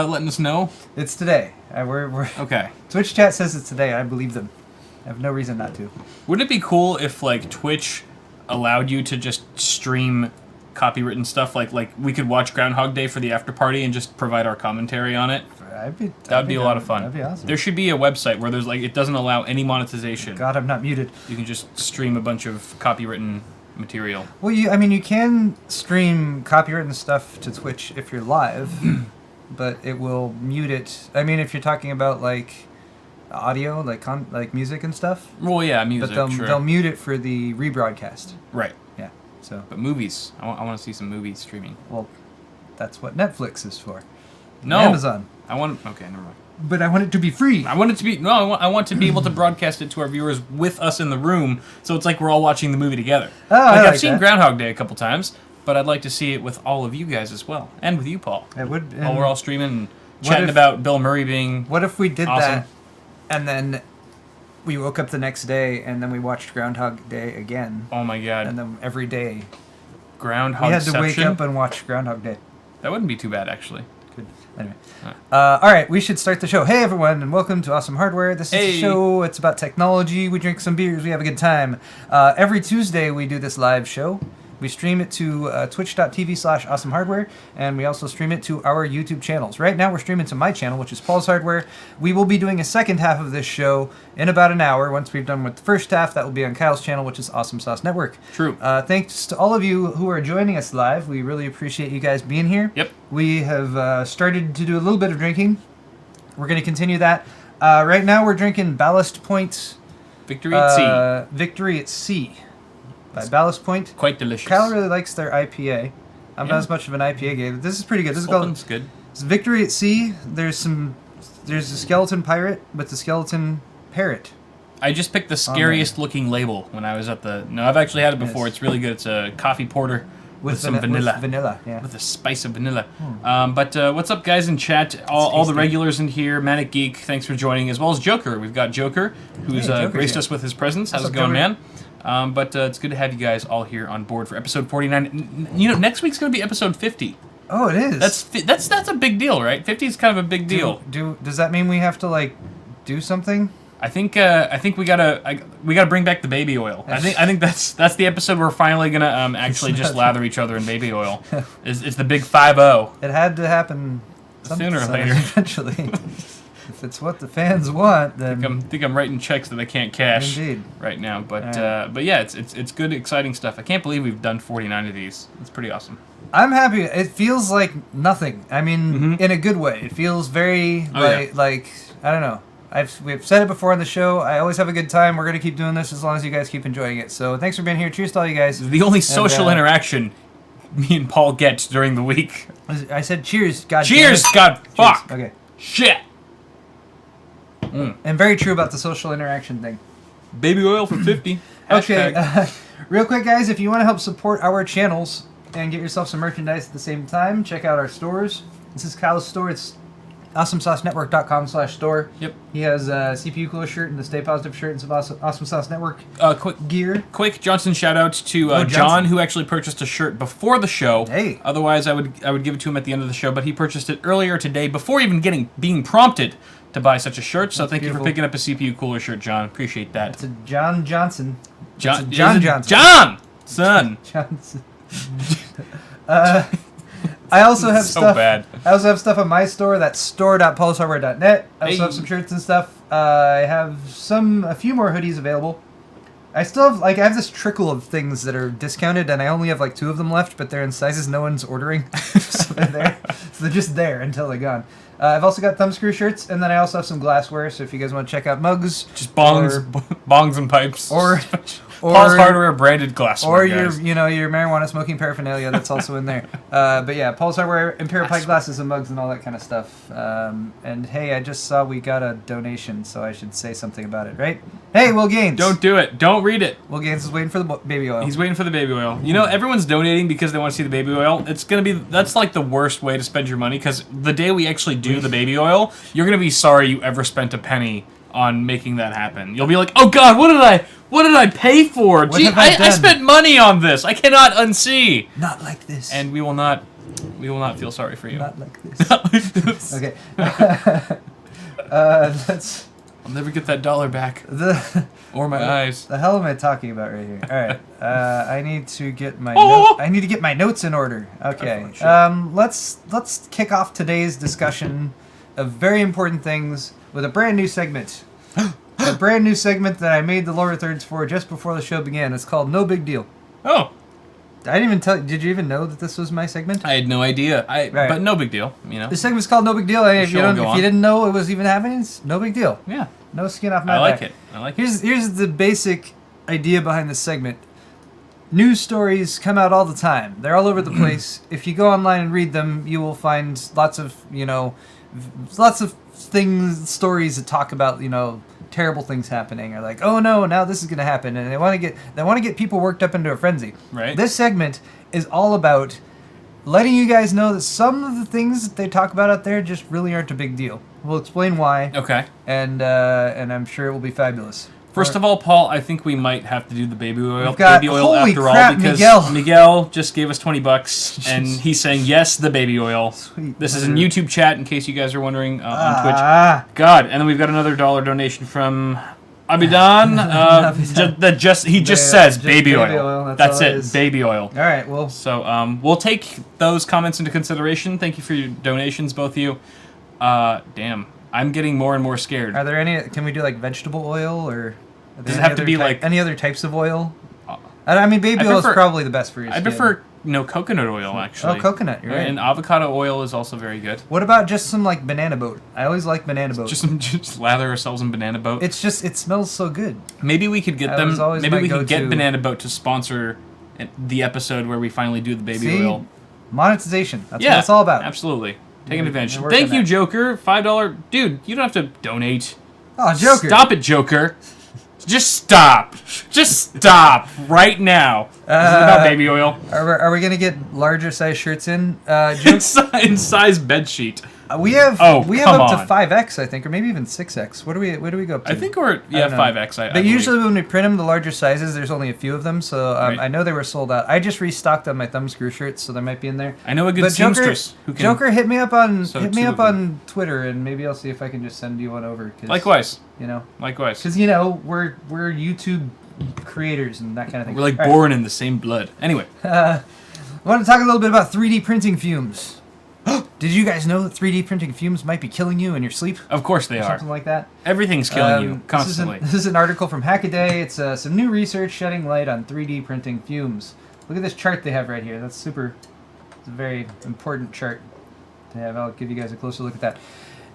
letting us know? It's today. We're Okay. Twitch chat says it's today. I believe them. I have no reason not to. Wouldn't it be cool if like Twitch allowed you to just stream copywritten stuff? Like we could watch Groundhog Day for the after party and just provide our commentary on it. That would be a lot of fun. That'd be awesome. There should be a website where there's like it doesn't allow any monetization. God, I'm not muted. You can just stream a bunch of copywritten material. Well, you can stream copywritten stuff to Twitch if you're live, but it will mute it. I mean, if you're talking about like audio, like music and stuff. Well, yeah, music. But sure. they'll mute it for the rebroadcast. Right. Yeah. So. But movies, I want to see some movies streaming. Well, that's what Netflix is for. No. Amazon. Okay, never mind. But I want it to be free. I want it to be I want to be able to broadcast it to our viewers with us in the room, so it's like we're all watching the movie together. Oh, I've seen Groundhog Day a couple times, but I'd like to see it with all of you guys as well, and with you, Paul. It would. While we're all streaming and chatting about Bill Murray being. What if we did awesome. that, and then we woke up the next day, and then we watched Groundhog Day again? Oh my God! And then every day, Groundhog. we had to wake up and watch Groundhog Day. That wouldn't be too bad, actually. Good. Anyway. All right, we should start the show. Hey, everyone, and welcome to Awesome Hardware. This is a show. It's about technology. We drink some beers. We have a good time. Every Tuesday, we do this live show. We stream it to twitch.tv/awesomehardware, and we also stream it to our YouTube channels. Right now, we're streaming to my channel, which is Paul's Hardware. We will be doing a second half of this show in about an hour. Once we've done with the first half, that will be on Kyle's channel, which is Awesome Sauce Network. True. Thanks to all of you who are joining us live. We really appreciate you guys being here. Yep. We have started to do a little bit of drinking. We're going to continue that. Right now, we're drinking Ballast Point Victory at Sea. Victory at Sea. By Ballast Point. Quite delicious. Kyle really likes their IPA. I'm not as much of an IPA guy, but this is pretty good. This is called good. It's Victory at Sea. There's a skeleton pirate with the skeleton parrot. I just picked the scariest looking label when I was at the. No, I've actually had it before. It's really good. It's a coffee porter with some vanilla. With vanilla, yeah. With a spice of vanilla. But what's up, guys in chat? All the regulars in here. Manic Geek, thanks for joining, as well as Joker. We've got Joker, who's graced us with his presence. How's it going, man? But it's good to have you guys all here on board for episode 49. You know, next week's going to be episode 50. Oh, it is. That's a big deal, right? 50 is kind of a big deal. Does that mean we have to like do something? I think we gotta bring back the baby oil. I think that's the episode we're finally gonna actually just lather each other in baby oil. It's the big 5-0. It had to happen sooner or later, eventually. If it's what the fans want, then I think I'm writing checks that I can't cash right now. But yeah, it's good, exciting stuff. I can't believe we've done 49 of these. It's pretty awesome. I'm happy. It feels like nothing. I mean, in a good way. It feels very like I don't know. We've said it before on the show. I always have a good time. We're gonna keep doing this as long as you guys keep enjoying it. So thanks for being here. Cheers to all you guys. The only social interaction me and Paul get during the week. I said cheers. God. Cheers. God. Fuck. Okay. Shit. And very true about the social interaction thing. Baby oil for 50. Okay. Real quick, guys, if you want to help support our channels and get yourself some merchandise at the same time, check out our stores. This is Kyle's store. It's awesomesaucenetwork.com/store. Yep. He has a CPU Cooler shirt and the Stay Positive shirt and some Awesome Sauce Network Quick Johnson shout out to John, who actually purchased a shirt before the show. Hey. Otherwise, I would give it to him at the end of the show, but he purchased it earlier today before even being prompted to buy such a shirt. So thank you for picking up a CPU Cooler shirt, John. Appreciate that. It's a John Johnson. John Johnson. John! Son! Johnson. I also have stuff. Bad. I also have stuff on my store. That's store.paulshardware.net. I also have some shirts and stuff. I have a few more hoodies available. I still have I have this trickle of things that are discounted, and I only have 2 of them left, but they're in sizes no one's ordering, so they're there. So they're just there until they're gone. I've also got thumbscrew shirts, and then I also have some glassware. So if you guys want to check out mugs, just bongs and pipes, or Paul's Hardware branded glassware, or your marijuana smoking paraphernalia, that's also in there. But yeah, Paul's Hardware, Imperial Pike glasses and mugs and all that kind of stuff. And hey, I just saw we got a donation, so I should say something about it, right? Hey, Will Gaines. Don't do it. Don't read it. Will Gaines is waiting for the baby oil. He's waiting for the baby oil. You know, everyone's donating because they want to see the baby oil. That's like the worst way to spend your money, because the day we actually do the baby oil, you're gonna be sorry you ever spent a penny on making that happen. You'll be like, oh God, what did I pay for? Gee, I spent money on this. I cannot unsee. Not like this. And we will not We will not feel sorry for you. Not like this. Okay. Let's... I'll never get that $1 back. Or my eyes. The hell am I talking about right here? All right. I need to get my I need to get my notes in order. Okay. Let's kick off today's discussion of very important things with a brand new segment. A brand new segment that I made the lower thirds for just before the show began. It's called No Big Deal. Oh. I didn't even tell. Did you even know that this was my segment? I had no idea. But no big deal. You know. This segment's called No Big Deal. If you didn't know it was even happening, it's no big deal. Yeah. No skin off my back. I like it. Here's the basic idea behind this segment. News stories come out all the time. They're all over the place. If you go online and read them, you will find lots of stories that talk about terrible things happening, or like, oh no, now this is going to happen, and they want to get people worked up into a frenzy. Right. This segment is all about letting you guys know that some of the things that they talk about out there just really aren't a big deal. We'll explain why. Okay. And I'm sure it will be fabulous. First of all, Paul, I think we might have to do the baby oil. Holy after crap, all, because Miguel just gave us $20, and he's saying yes, the baby oil. Sweet. This is in YouTube chat, in case you guys are wondering on Twitch. God, and then we've got another $1 donation from Abidan. He just says baby oil. That's it, baby oil. All right, well. So we'll take those comments into consideration. Thank you for your donations, both of you. Damn, I'm getting more and more scared. Are there any? Can we do like vegetable oil, or does it have to be like any other types of oil? I mean, baby oil is probably the best for your skin. I prefer coconut oil, actually. Oh, coconut, you're right. And avocado oil is also very good. What about just some like banana boat? I always like banana boat. Just lather ourselves in banana boat. It smells so good. Maybe we could get them. Maybe we could get banana boat to sponsor the episode where we finally do the baby oil. Monetization. That's what it's all about. Absolutely. Taking advantage. Thank you, Joker. $5. Dude, you don't have to donate. Oh, Joker. Stop it, Joker. Just stop. Just stop right now. Is it about baby oil? Are we going to get larger size shirts in? In size bed sheet. We have up to 5X, I think, or maybe even 6X. Where do we go up to? I think we're 5X. But usually when we print them, the larger sizes, there's only a few of them. So right. I know they were sold out. I just restocked on my thumbscrew shirts, so there might be in there. I know a good seamstress who can. Joker, hit me up on Twitter, and maybe I'll see if I can just send you one over. Likewise. Likewise. Because we're YouTube creators and that kind of thing. We're like born in the same blood. Anyway, I want to talk a little bit about 3D printing fumes. Did you guys know that 3D printing fumes might be killing you in your sleep? Of course they are. Something like that. Everything's killing you constantly. This is an article from Hackaday. It's some new research shedding light on 3D printing fumes. Look at this chart they have right here. It's a very important chart to have. I'll give you guys a closer look at that.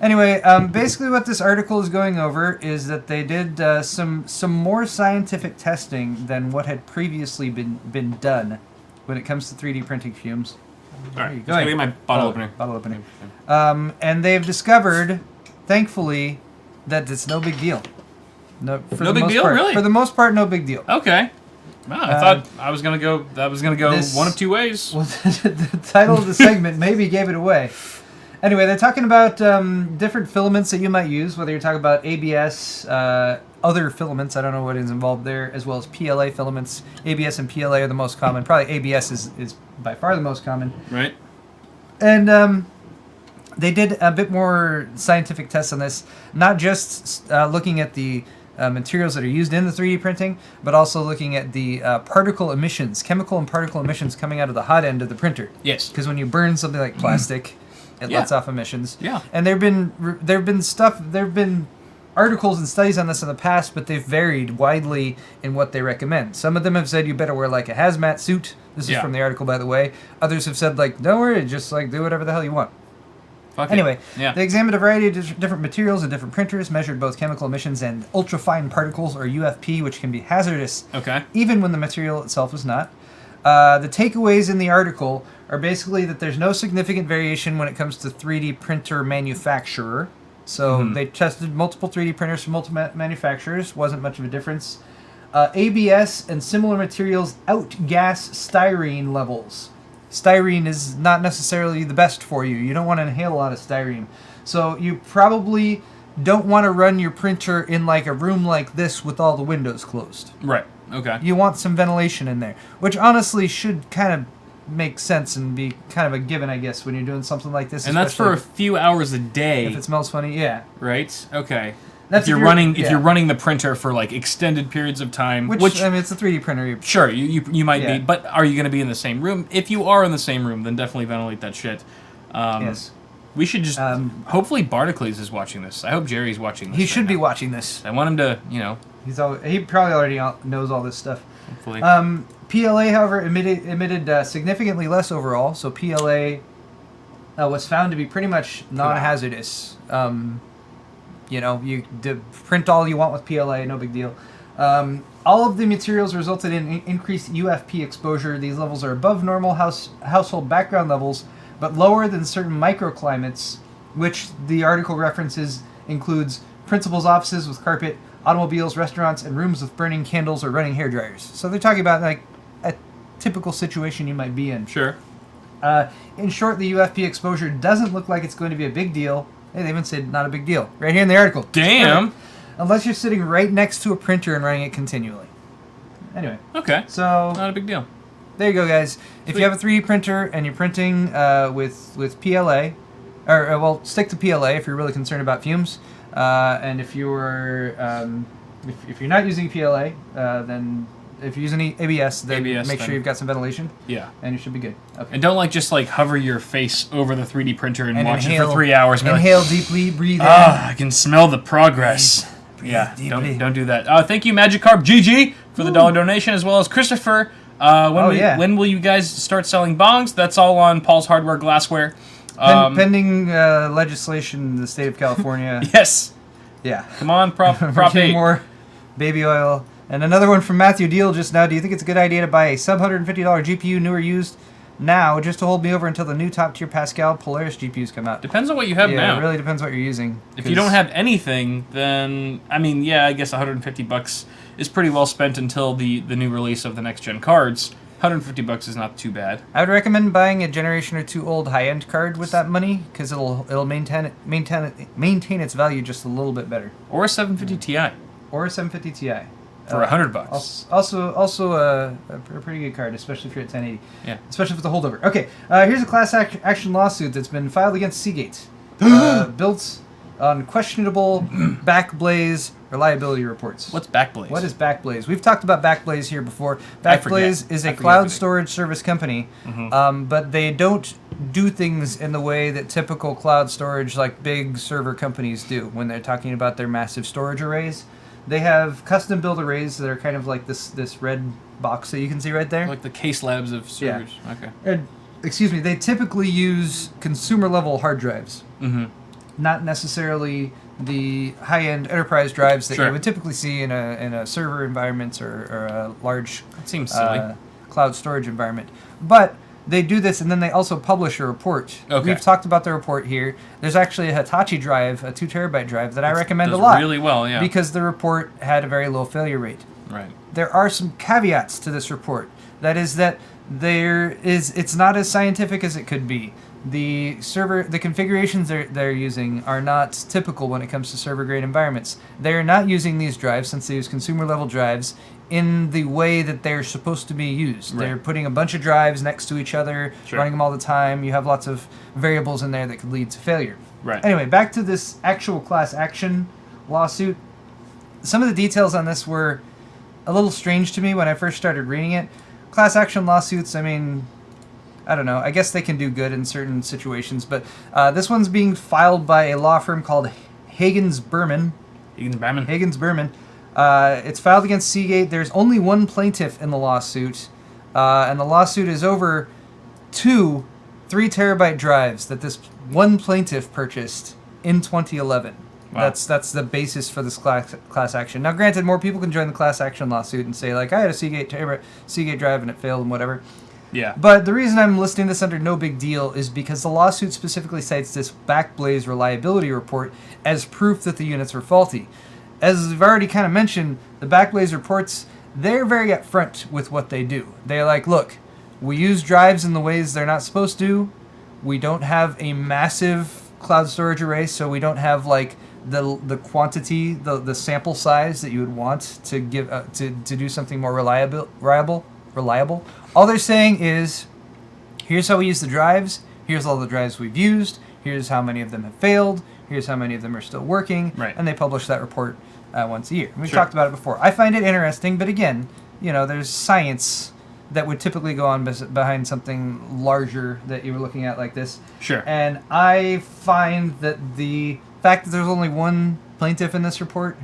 Anyway, basically what this article is going over is that they did some more scientific testing than what had previously been done when it comes to 3D printing fumes. All right, go ahead. Get my bottle opener. And they've discovered, thankfully, that it's no big deal. No big deal, really? For the most part, no big deal. Okay. Well, I thought I was gonna go one of two ways. Well, the title of the segment maybe gave it away. Anyway, they're talking about different filaments that you might use, whether you're talking about ABS, other filaments, I don't know what is involved there, as well as PLA filaments. ABS and PLA are the most common. Probably ABS is by far the most common. Right. And they did a bit more scientific tests on this, not just looking at the materials that are used in the 3D printing, but also looking at the particle emissions, chemical and particle emissions coming out of the hot end of the printer. Yes. Because when you burn something like plastic, it lets off emissions. Yeah. And there have been articles and studies on this in the past, but they've varied widely in what they recommend. Some of them have said you better wear like a hazmat suit. This is from the article, by the way. Others have said like, don't worry, just like do whatever the hell you want. Anyway, they examined a variety of different materials and different printers, measured both chemical emissions and ultrafine particles, or UFP, which can be hazardous, even when the material itself is not. The takeaways in the article are basically that there's no significant variation when it comes to 3D printer manufacturer. So they tested multiple 3D printers from multiple manufacturers. Wasn't much of a difference. ABS and similar materials outgas styrene levels. Styrene is not necessarily the best for you. You don't want to inhale a lot of styrene. So you probably don't want to run your printer in like a room like this with all the windows closed. Right. Okay. You want some ventilation in there, which honestly should kind of make sense and be kind of a given, I guess, when you're doing something like this. And that's for a few hours a day. If it smells funny, yeah. Right? Okay. That's if you're running the printer for like extended periods of time, which I mean, it's a 3D printer. Sure, you might be, but are you going to be in the same room? If you are in the same room, then definitely ventilate that shit. Yes. We should just hopefully Barnacles is watching this. I hope Jerry's watching this. He should be watching this. I want him to, you know. He probably already knows all this stuff. Hopefully. PLA, however, emitted significantly less overall. So PLA was found to be pretty much non-hazardous. You know, you print all you want with PLA, no big deal. All of the materials resulted in increased UFP exposure. These levels are above normal household background levels, but lower than certain microclimates, which the article references includes principals' offices with carpet, automobiles, restaurants, and rooms with burning candles or running hair dryers. So they're talking about like a typical situation you might be in. Sure. In short, the UFP exposure doesn't look like it's going to be a big deal. Hey, they even said not a big deal. Right here in the article. Damn! Unless you're sitting right next to a printer and running it continually. Anyway. Okay. So not a big deal. There you go, guys. If you have a 3D printer and you're printing with PLA, or stick to PLA if you're really concerned about fumes. And if you're if you're not using PLA, then if you're using ABS, then make sure you've got some ventilation. Yeah. And you should be good. Okay. And don't just hover your face over the 3D printer and watch it for 3 hours. Inhale deeply, breathe in. I can smell the progress. Breathe deeply. Don't do that. Thank you, Magikarp GG, for the $1 donation, as well as Christopher. When will you guys start selling bongs? That's all on Paul's Hardware Glassware. Pending legislation in the state of California. Yes. Yeah. Come on, Prop 8. More baby oil. And another one from Matthew Deal just now. Do you think it's a good idea to buy a sub-$150 GPU, new or used, now, just to hold me over until the new top-tier Pascal Polaris GPUs come out? Depends on what you have now. Yeah, it really depends what you're using. If you don't have anything, then, I mean, yeah, I guess $150 is pretty well spent until the new release of the next-gen cards. $150 is not too bad. I would recommend buying a generation or two old high-end card with that money, because it'll maintain its value just a little bit better. Or a 750 Ti. Or a 750 Ti. For $100. Also a pretty good card, especially if you're at 1080. Yeah. Especially with the holdover. Okay, here's a class action lawsuit that's been filed against Seagate. Built on questionable Backblaze reliability reports. What's Backblaze? What is Backblaze? We've talked about Backblaze here before. Backblaze is a cloud storage service company, but they don't do things in the way that typical cloud storage, like big server companies, do when they're talking about their massive storage arrays. They have custom built arrays that are kind of like this red box that you can see right there. Like the case labs of servers. Yeah. Okay. And, excuse me, they typically use consumer level hard drives. Not necessarily the high-end enterprise drives that you would typically see in a server environment or a large cloud storage environment. But they do this, and then they also publish a report. Okay. We've talked about the report here. There's actually a Hitachi drive, a 2 terabyte drive, that I recommend a lot. Really well, yeah. Because the report had a very low failure rate. Right. There are some caveats to this report. That is that it's not as scientific as it could be. The configurations they're using are not typical when it comes to server grade environments. They're not using these drives, since they use consumer level drives, in the way that they're supposed to be used. Right. They're putting a bunch of drives next to each other, running them all the time. You have lots of variables in there that could lead to failure. Right. Anyway, back to this actual class action lawsuit. Some of the details on this were a little strange to me when I first started reading it. Class action lawsuits, I mean, I don't know. I guess they can do good in certain situations, but this one's being filed by a law firm called Hagens Berman. It's filed against Seagate. There's only one plaintiff in the lawsuit, and the lawsuit is over 2 3-terabyte drives that this one plaintiff purchased in 2011. Wow. That's the basis for this class action. Now, granted, more people can join the class action lawsuit and say, like, I had a Seagate drive and it failed and whatever. Yeah. But the reason I'm listing this under no big deal is because the lawsuit specifically cites this Backblaze reliability report as proof that the units were faulty. As we've already kind of mentioned, the Backblaze reports, they're very upfront with what they do. They're like, look, we use drives in the ways they're not supposed to. We don't have a massive cloud storage array, so we don't have like the quantity, the sample size that you would want to give to do something more reliable. All they're saying is here's how we use the drives, here's all the drives we've used, here's how many of them have failed, here's how many of them are still working, Right. and they publish that report once a year. We've Sure. talked about it before. I find it interesting, but again, there's science that would typically go on behind something larger that you were looking at like this. Sure. And I find that the fact that there's only one plaintiff in this report,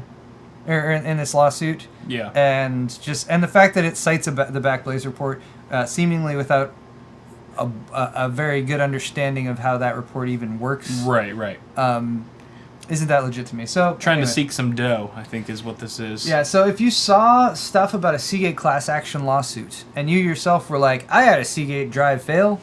or in this lawsuit, Yeah. and the fact that it cites the Backblaze report, seemingly without a very good understanding of how that report even works. Right. Isn't that legit to me? So Trying anyway. to seek some dough, I think, is what this is. Yeah, so if you saw stuff about a Seagate class action lawsuit, and you yourself were like, I had a Seagate drive fail,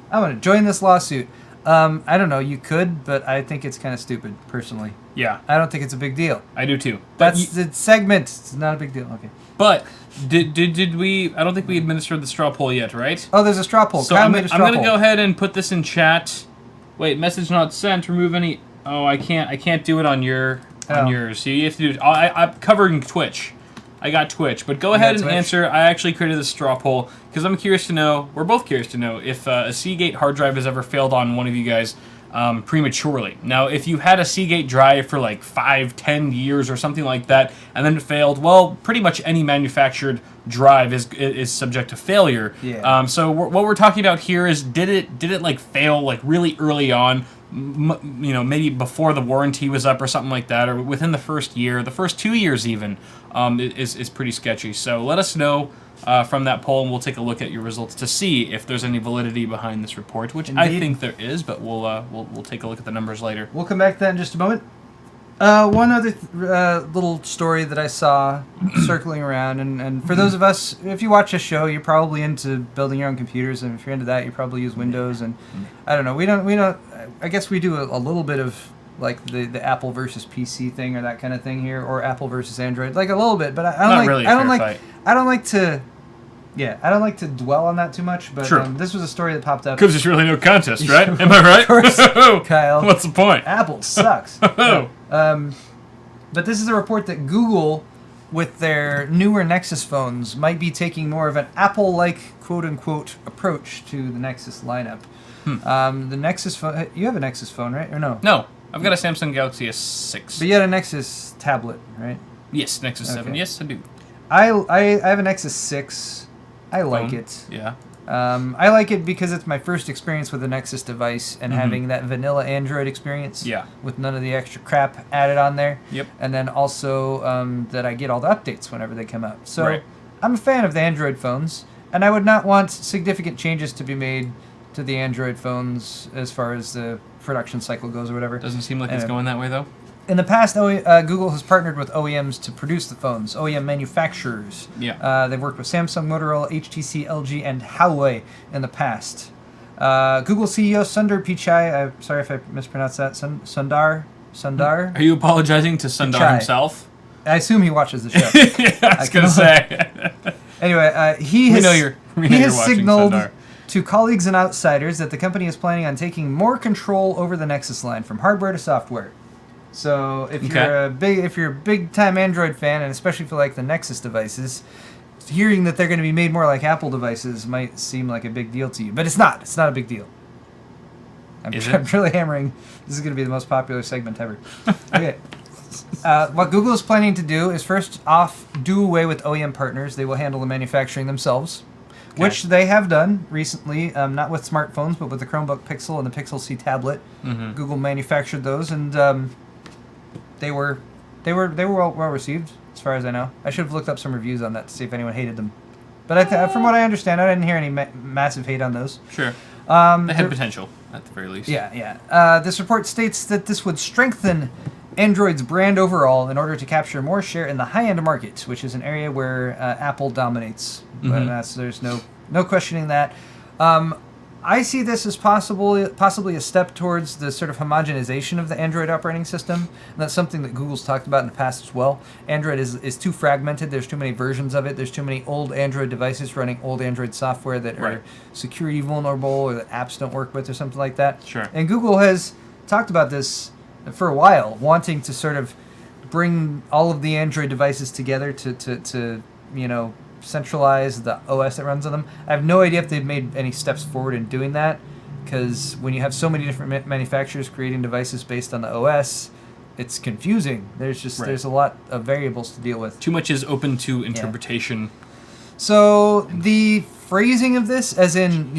I want to join this lawsuit. I don't know, you could, but I think it's kind of stupid, personally. Yeah. I don't think it's a big deal. I do too. That's the segment. It's not a big deal. Okay. But did we? I don't think we administered the straw poll yet, right? Oh, there's a straw poll. So Kyle I'm made a straw going to poll. go ahead and put this in chat. Wait, message not sent. Remove any. Oh, I can't do it on yours. So you have to do. I'm covering Twitch. I got Twitch, but go ahead and Twitch? answer. I actually created this straw poll because I'm curious to know. We're both curious to know if a Seagate hard drive has ever failed on one of you guys prematurely. Now, if you had a Seagate drive for like 5-10 years or something like that, and then it failed, well, pretty much any manufactured drive is subject to failure. Yeah. So what we're talking about here is did it like fail like really early on? Maybe before the warranty was up or something like that, or within the first year, the first 2 years even, is pretty sketchy. So let us know from that poll, and we'll take a look at your results to see if there's any validity behind this report, which I Indeed. think there is, but we'll take a look at the numbers later. We'll come back to that in just a moment. One other little story that I saw circling around, and for those of us, if you watch a show, you're probably into building your own computers, and if you're into that, you probably use Windows, and I don't know, we don't. I guess we do a little bit of like the Apple versus PC thing or that kind of thing here, or Apple versus Android, like a little bit, but I don't Not like. really a I don't fair like. fight. I don't like to. Yeah, I don't like to dwell on that too much, but Sure. this was a story that popped up. Because there's really no contest, right? Am I right? Of course, Kyle. What's the point? Apple sucks. Oh. But this is a report that Google, with their newer Nexus phones, might be taking more of an Apple-like, quote-unquote, approach to the Nexus lineup. The Nexus phone... You have a Nexus phone, right? Or no? No, I've got a Samsung Galaxy S6. But you had a Nexus tablet, right? Yes, Nexus 7. Okay. Yes, I do. I have a Nexus 6. I like Phone. it. Yeah. I like it because it's my first experience with a Nexus device and having that vanilla Android experience. Yeah. With none of the extra crap added on there. Yep. And then also that I get all the updates whenever they come out. So Right. I'm a fan of the Android phones, and I would not want significant changes to be made to the Android phones as far as the production cycle goes or whatever. Doesn't seem like it's going that way, though. In the past, Google has partnered with OEMs to produce the phones, OEM manufacturers. Yeah. They've worked with Samsung, Motorola, HTC, LG, and Huawei in the past. Google CEO Sundar Pichai, I'm sorry if I mispronounced that, Sundar? Are you apologizing to Sundar Pichai. himself? I assume he watches the show. I was going to say. Anyway, he We has, know you're he has watching, signaled Sundar. to colleagues and outsiders that the company is planning on taking more control over the Nexus line, from hardware to software. So if you're a big time Android fan, and especially for like the Nexus devices, hearing that they're going to be made more like Apple devices might seem like a big deal to you, but it's not. It's not a big deal. I'm really hammering. This is going to be the most popular segment ever. Okay. What Google is planning to do is first off do away with OEM partners. They will handle the manufacturing themselves, which they have done recently, not with smartphones, but with the Chromebook Pixel and the Pixel C tablet. Google manufactured those, and they were well received, as far as I know. I should have looked up some reviews on that to see if anyone hated them. But from what I understand, I didn't hear any massive hate on those. Sure. They had potential, at the very least. Yeah. This report states that this would strengthen Android's brand overall in order to capture more share in the high-end market, which is an area where Apple dominates. But there's no questioning that. I see this as possibly a step towards the sort of homogenization of the Android operating system. And that's something that Google's talked about in the past as well. Android is too fragmented. There's too many versions of it. There's too many old Android devices running old Android software that are security vulnerable or that apps don't work with or something like that. Sure. And Google has talked about this for a while, wanting to sort of bring all of the Android devices together to centralize the OS that runs on them. I have no idea if they've made any steps forward in doing that, because when you have so many different manufacturers creating devices based on the OS, it's confusing. There's a lot of variables to deal with. Too much is open to interpretation. Yeah. So the phrasing of this, as in,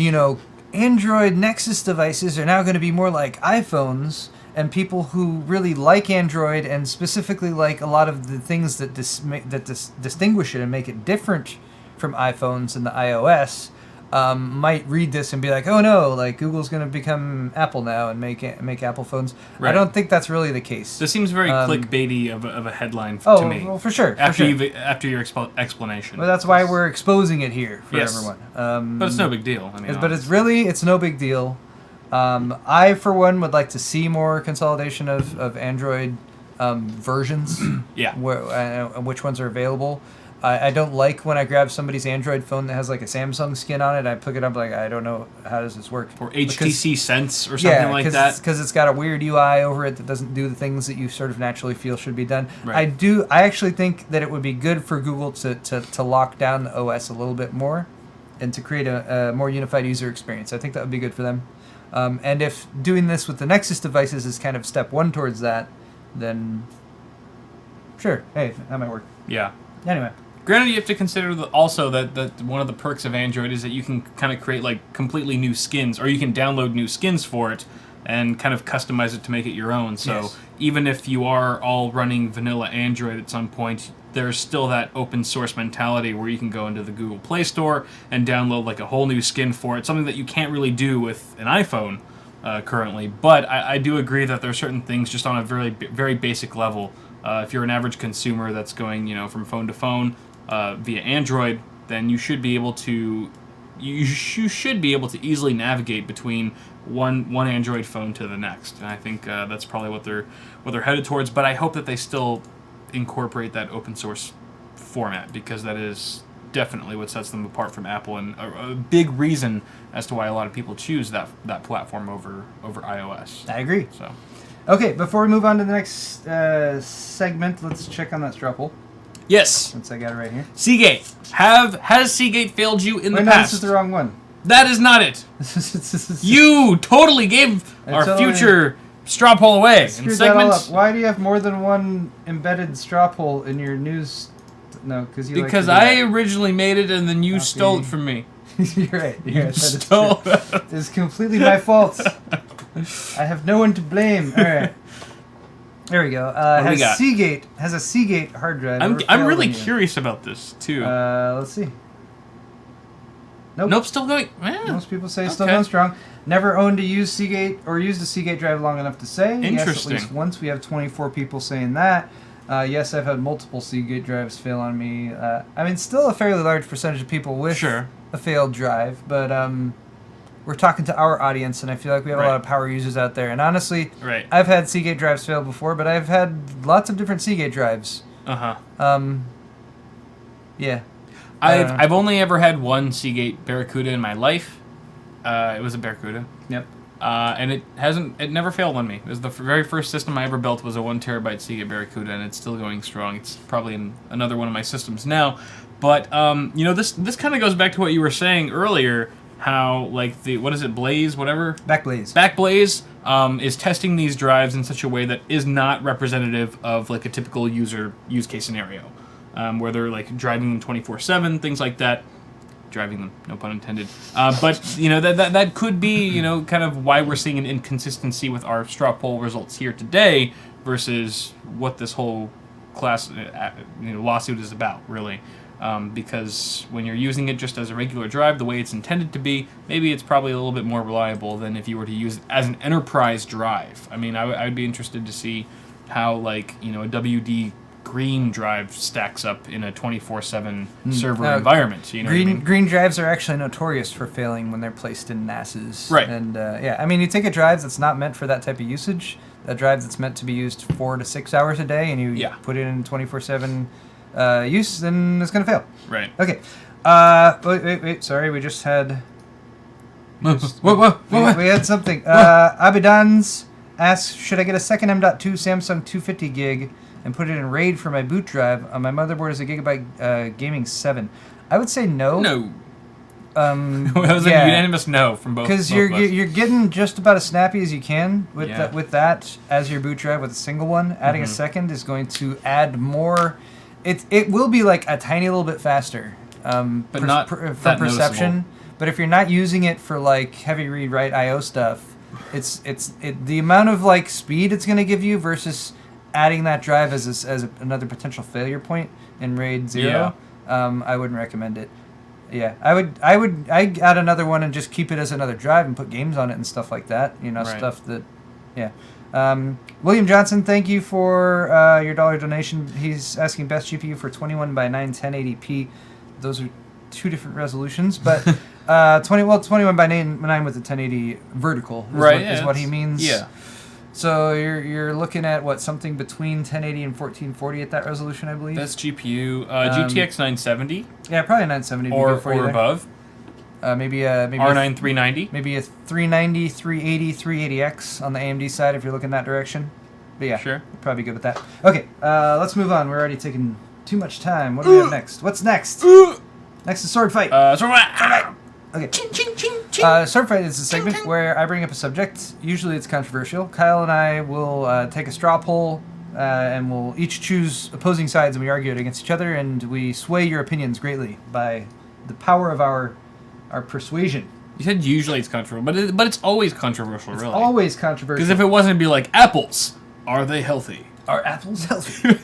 Android Nexus devices are now going to be more like iPhones, and people who really like Android and specifically like a lot of the things that distinguish it and make it different from iPhones and the iOS might read this and be like, oh no, like Google's going to become Apple now and make Apple phones. Right. I don't think that's really the case. This seems very clickbaity of a headline to me. Oh, well, for sure. After your explanation. Well, that's why we're exposing it here for everyone. But it's no big deal. I mean, it's no big deal. I, for one, would like to see more consolidation of Android versions. Yeah. Which ones are available. I don't like when I grab somebody's Android phone that has like a Samsung skin on it. I pick it up like, I don't know, how does this work? Or HTC Sense or something like that. Because it's got a weird UI over it that doesn't do the things that you sort of naturally feel should be done. Right. I actually think that it would be good for Google to lock down the OS a little bit more and to create a more unified user experience. I think that would be good for them. And if doing this with the Nexus devices is kind of step one towards that, then sure, hey, that might work. Yeah. Anyway. Granted, you have to consider also that one of the perks of Android is that you can kind of create like completely new skins, or you can download new skins for it and kind of customize it to make it your own. So even if you are all running vanilla Android at some point, there's still that open source mentality where you can go into the Google Play Store and download like a whole new skin for it, something that you can't really do with an iPhone currently. But I do agree that there are certain things just on a very, very basic level. If you're an average consumer that's going, from phone to phone via Android, then you should be able to easily navigate between one Android phone to the next. And I think that's probably what they're headed towards. But I hope that they still incorporate that open source format, because that is definitely what sets them apart from Apple, and a big reason as to why a lot of people choose that platform over iOS. I agree. So, okay, before we move on to the next segment, let's check on that straw poll. Yes. Since I got it right here. Seagate. Has Seagate failed you in the past? No, this is the wrong one. That is not it. You totally gave our future straw poll away. Screwed that all up. Why do you have more than one embedded straw poll in your news? No, because I originally made it and then you stole it from me. You're right. You stole it. It's completely my fault. I have no one to blame. All right. There we go. Seagate has a Seagate hard drive. I'm really curious about this too. Let's see. Nope, still going. Most people say still going strong. Never owned a used Seagate or used a Seagate drive long enough to say. Interesting. Yes, at least once. We have 24 people saying that. Yes, I've had multiple Seagate drives fail on me. Still a fairly large percentage of people with a failed drive, but we're talking to our audience, and I feel like we have a lot of power users out there. And honestly, I've had Seagate drives fail before, but I've had lots of different Seagate drives. Yeah. I've only ever had one Seagate Barracuda in my life. It was a Barracuda. Yep. And it never failed on me. It was the very first system I ever built was a 1 terabyte Seagate Barracuda, and it's still going strong. It's probably in another one of my systems now. But this kind of goes back to what you were saying earlier. How what is it, Backblaze is testing these drives in such a way that is not representative of like a typical use case scenario, where they're like driving them 24/7, things like that. Driving them, no pun intended. But that could be kind of why we're seeing an inconsistency with our straw poll results here today versus what this whole class lawsuit is about, really. Because when you're using it just as a regular drive, the way it's intended to be, maybe it's probably a little bit more reliable than if you were to use it as an enterprise drive. I mean, I would be interested to see how, a WD green drive stacks up in a 24/7 server environment. Green drives are actually notorious for failing when they're placed in NASes. Right. And, you take a drive that's not meant for that type of usage, a drive that's meant to be used 4 to 6 hours a day, and you put it in 24/7... use, then it's going to fail. Right. Okay. Wait. Sorry, we just had... We had something. Abidans asks, should I get a second M.2 Samsung 250 gig and put it in RAID for my boot drive? My motherboard is a Gigabyte Gaming 7. I would say no. No. That was a unanimous no from both. Because you're getting just about as snappy as you can with that as your boot drive with a single one. Adding a second is going to add more. It will be like a tiny little bit faster, but not from perception. Noticeable. But if you're not using it for like heavy read write I/O stuff, it's the amount of like speed it's going to give you versus adding that drive as another potential failure point in RAID 0. I wouldn't recommend it. Yeah, I'd add another one and just keep it as another drive and put games on it and stuff like that. Stuff that, William Johnson, thank you for your $1 donation. He's asking best GPU for 21 by 9 1080p. Those are two different resolutions, but 21 by 9 with the 1080 vertical is what he means. Yeah. So you're looking at something between 1080 and 1440 at that resolution, I believe. Best GPU, GTX 970. Yeah, probably 970 or above. Maybe R9 390. Maybe a 390, 380, 380X on the AMD side if you're looking that direction. But yeah, sure, probably good with that. Okay, let's move on. We're already taking too much time. What do we have next? What's next? Next is Sword Fight. Sword Fight. Okay. Sword Fight is a segment where I bring up a subject. Usually it's controversial. Kyle and I will take a straw poll, and we'll each choose opposing sides, and we argue it against each other, and we sway your opinions greatly by the power of our persuasion. You said usually it's controversial, but it's always controversial, really. It's always controversial. Because if it wasn't, it'd be like, apples, are they healthy? Are apples healthy?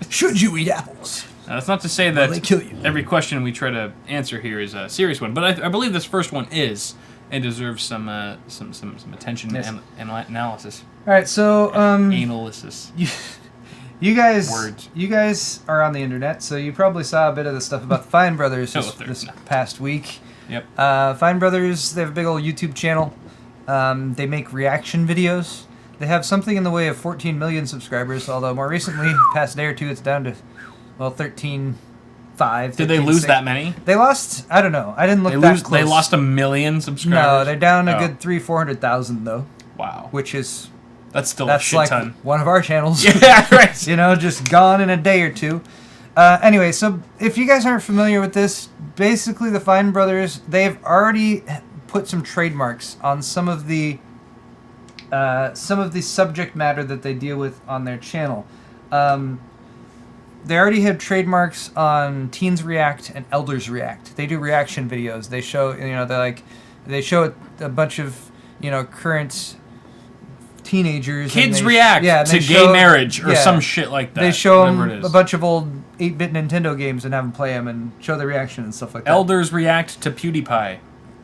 Should you eat apples? Now, that's not to say that they kill you? Every question we try to answer here is a serious one, but I believe this first one is and deserves some attention and analysis. All right, so analysis. You guys are on the internet, so you probably saw a bit of the stuff about the Fine Brothers this past week. Yep. Fine Brothers, they have a big old YouTube channel. They make reaction videos. They have something in the way of 14 million subscribers, although more recently, past day or two, it's down to 13.5. Did they lose that many? They lost, I don't know. I didn't look that close. They lost 1 million subscribers? No, they're down a good 300,000-400,000 though. Wow. Which is... That's still a shit ton. One of our channels. Yeah, right. Just gone in a day or two. Anyway, so if you guys aren't familiar with this, basically the Fine Brothers, they've already put some trademarks on some of the subject matter that they deal with on their channel. They already have trademarks on Teens React and Elders React. They do reaction videos. They show, they show a bunch of, current teenagers. Kids react to gay marriage or some shit like that. They show them a bunch of old 8-bit Nintendo games and have them play them and show the reaction and stuff like that. Elders react to PewDiePie.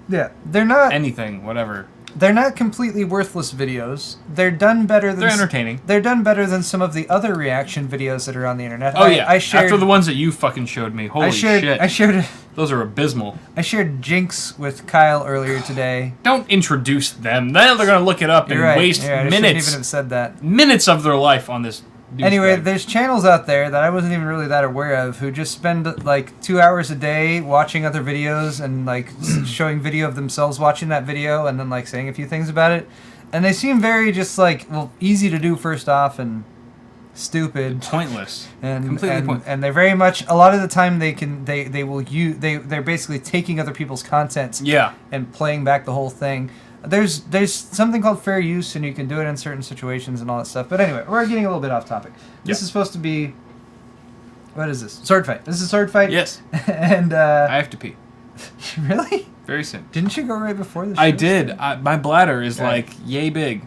Yeah, they're not... Anything, whatever. They're not completely worthless videos. They're done better than... They're entertaining. They're done better than some of the other reaction videos that are on the internet. Oh, I shared... After the ones that you fucking showed me. Holy shit. I shared... Those are abysmal. I shared Jinx with Kyle earlier today. Don't introduce them. Then they're going to look it up and waste minutes. I shouldn't even have said that. Minutes of their life on this. Anyway, there's channels out there that I wasn't even really that aware of who just spend like 2 hours a day watching other videos and like showing video of themselves watching that video and then like saying a few things about it. And they seem very just like, easy to do first off and stupid. Pointless. And completely pointless. And they're very much, a lot of the time they're basically taking other people's content and playing back the whole thing. There's something called fair use, and you can do it in certain situations and all that stuff. But anyway, we're getting a little bit off topic. This is supposed to be... What is this? Sword Fight. This is Sword Fight? Yes. And I have to pee. Really? Very soon. Didn't you go right before the show? I did. My bladder is like yay big.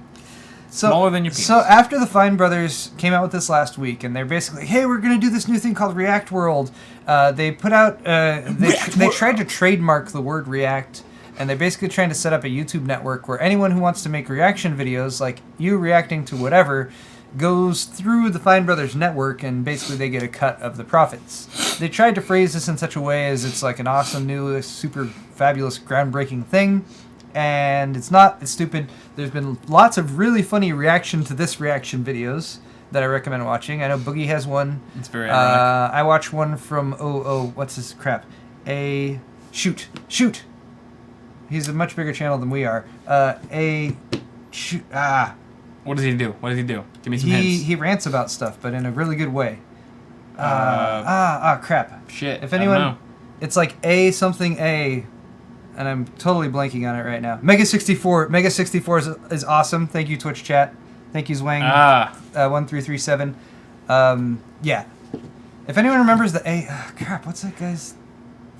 Smaller than your penis. So after the Fine Brothers came out with this last week, and they're basically, hey, we're going to do this new thing called React World. They put out... they tried to trademark the word React... And they're basically trying to set up a YouTube network where anyone who wants to make reaction videos, like you reacting to whatever, goes through the Fine Brothers network and basically they get a cut of the profits. They tried to phrase this in such a way as it's like an awesome, new, super fabulous, groundbreaking thing. And it's not. It's stupid. There's been lots of really funny reaction to this reaction videos that I recommend watching. I know Boogie has one. It's very ironic. I watched one from, what's this crap? Shoot. He's a much bigger channel than we are. What does he do? Give me some hints. He rants about stuff, but in a really good way. Crap. Shit. If anyone It's like A something A, and I'm totally blanking on it right now. Mega 64 is awesome. Thank you, Twitch chat. Thank you, Zwang. 1337. Yeah. If anyone remembers the A, crap, what's that guy's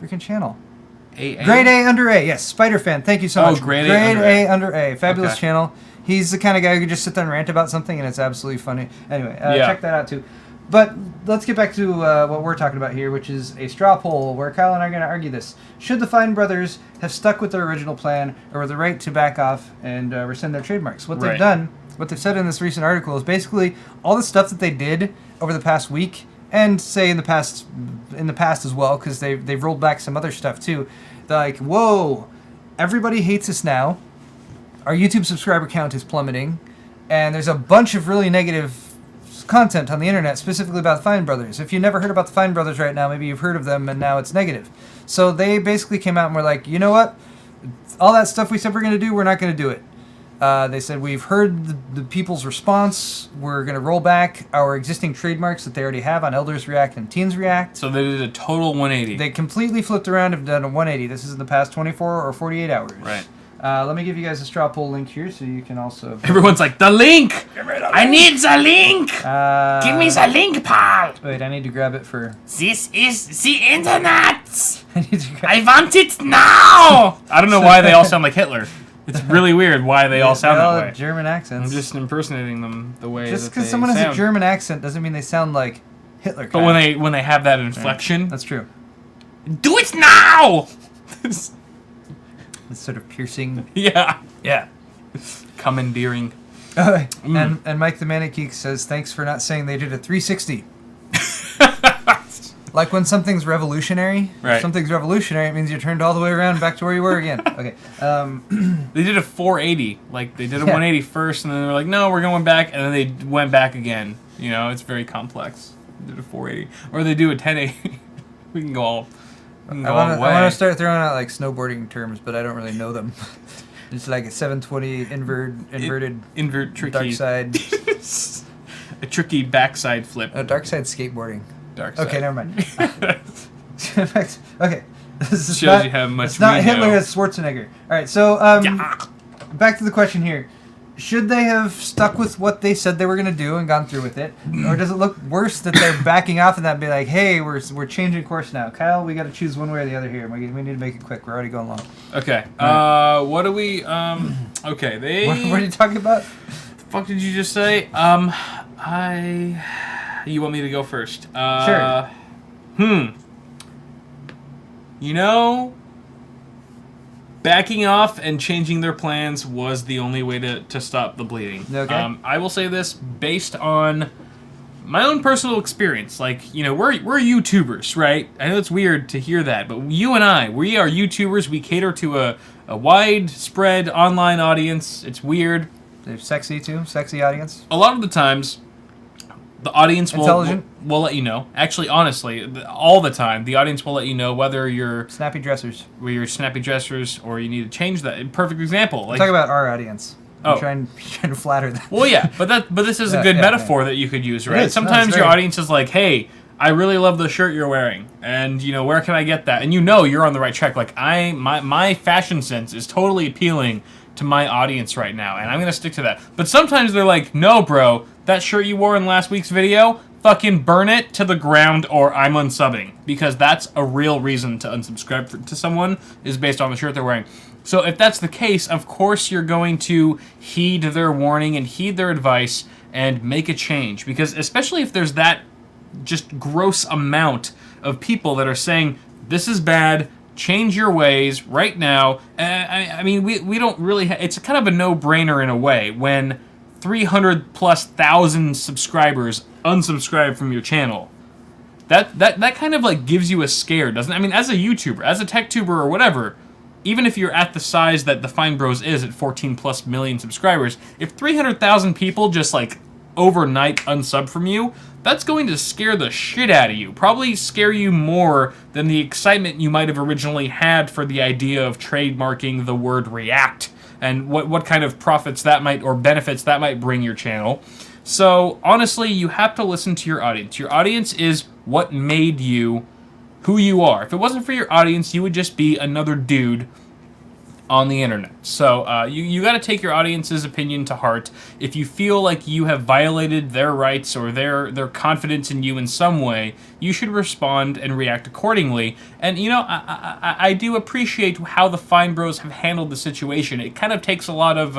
freaking channel? Grade A under A. Yes, Spider Fan. Thank you so much. Grade A under A. Fabulous channel. He's the kind of guy who can just sit there and rant about something, and it's absolutely funny. Anyway, check that out too. But let's get back to what we're talking about here, which is a straw poll where Kyle and I are going to argue this. Should the Fine brothers have stuck with their original plan or with the right to back off and rescind their trademarks? What they've done, what they've said in this recent article is basically all the stuff that they did over the past week and say in the past as well, because they've rolled back some other stuff too. They're like, whoa, everybody hates us now. Our YouTube subscriber count is plummeting, and there's a bunch of really negative content on the internet specifically about the Fine Brothers. If you never heard about the Fine Brothers right now, maybe you've heard of them and now it's negative. So they basically came out and were like, you know what? All that stuff we said we're going to do, we're not going to do it. They said, we've heard the people's response. We're going to roll back our existing trademarks that they already have on Elders React and Teens React. So they did a total 180. They completely flipped around and done a 180. This is in the past 24 or 48 hours. Right. Let me give you guys a straw poll link here so you can also... Everyone's like, the link! I need the link! Give me the link, pal! Wait, I need to grab it for... This is the internet! I want it now! I don't know why they all sound like Hitler. It's really weird why they all sound that way. German accents. I'm just impersonating them the way just that because someone has a German accent doesn't mean they sound like Hitler. But when they have that inflection... Right. That's true. Do it now! It's sort of piercing. Yeah. Yeah. Commandeering. And Mike the Manic Geek says, thanks for not saying they did a 360. Like when something's revolutionary. Right. Something's revolutionary, it means you turned all the way around back to where you were again. Okay. They did a 480. Like, they did a 180 first, and then they were like, no, we're going back, and then they went back again. You know, it's very complex. They did a 480. Or they do a 1080. We can go all... I want to start throwing out like snowboarding terms, but I don't really know them. It's like a 720 inverted tricky dark side. A tricky backside flip. Dark side skateboarding. Dark side. Okay, never mind. Okay. This is shows you how much it's not we Hitler, know. it's Schwarzenegger. Alright, so back to the question here. Should they have stuck with what they said they were going to do and gone through with it? Or does it look worse that they're backing off and that be like, hey, we're changing course now? Kyle, we got to choose one way or the other here. We need to make it quick. We're already going long. Okay. Right. What do we... okay, they... What are you talking about? The fuck did you just say? You want me to go first? Sure. You know... Backing off and changing their plans was the only way to stop the bleeding. Okay. I will say this based on my own personal experience. Like, you know, we're YouTubers, right? I know it's weird to hear that, but you and I, we are YouTubers. We cater to a widespread online audience. It's weird. They're sexy, too. Sexy audience. A lot of the times, the audience will let you know. Actually, honestly, all the time, the audience will let you know whether you're... Snappy dressers. Whether you're snappy dressers or you need to change that. Perfect example. Like, talk about our audience. I'm trying to flatter them. Well, yeah, but this is a good metaphor that you could use, right? Sometimes your audience is like, hey, I really love the shirt you're wearing, and, you know, where can I get that? And you know you're on the right track. Like, my fashion sense is totally appealing to my audience right now, and I'm going to stick to that. But sometimes they're like, no, bro, that shirt you wore in last week's video, fucking burn it to the ground or I'm unsubbing. Because that's a real reason to unsubscribe to someone, is based on the shirt they're wearing. So if that's the case, of course you're going to heed their warning and heed their advice and make a change. Because especially if there's that just gross amount of people that are saying, this is bad, change your ways right now. I mean, we don't really... it's kind of a no-brainer in a way when 300,000+ subscribers unsubscribe from your channel. That kind of like gives you a scare, doesn't it? I mean, as a YouTuber, as a tech tuber or whatever, even if you're at the size that the Fine Bros is at 14+ million subscribers, if 300,000 people just like overnight unsub from you, that's going to scare the shit out of you. Probably scare you more than the excitement you might have originally had for the idea of trademarking the word React and what kind of profits that might, or benefits that might bring your channel. So honestly, you have to listen to your audience. Your audience is what made you who you are. If it wasn't for your audience, you would just be another dude on the internet. So you got to take your audience's opinion to heart. If you feel like you have violated their rights or their confidence in you in some way, you should respond and react accordingly. And you know, I do appreciate how the Fine Bros have handled the situation. It kind of takes a lot of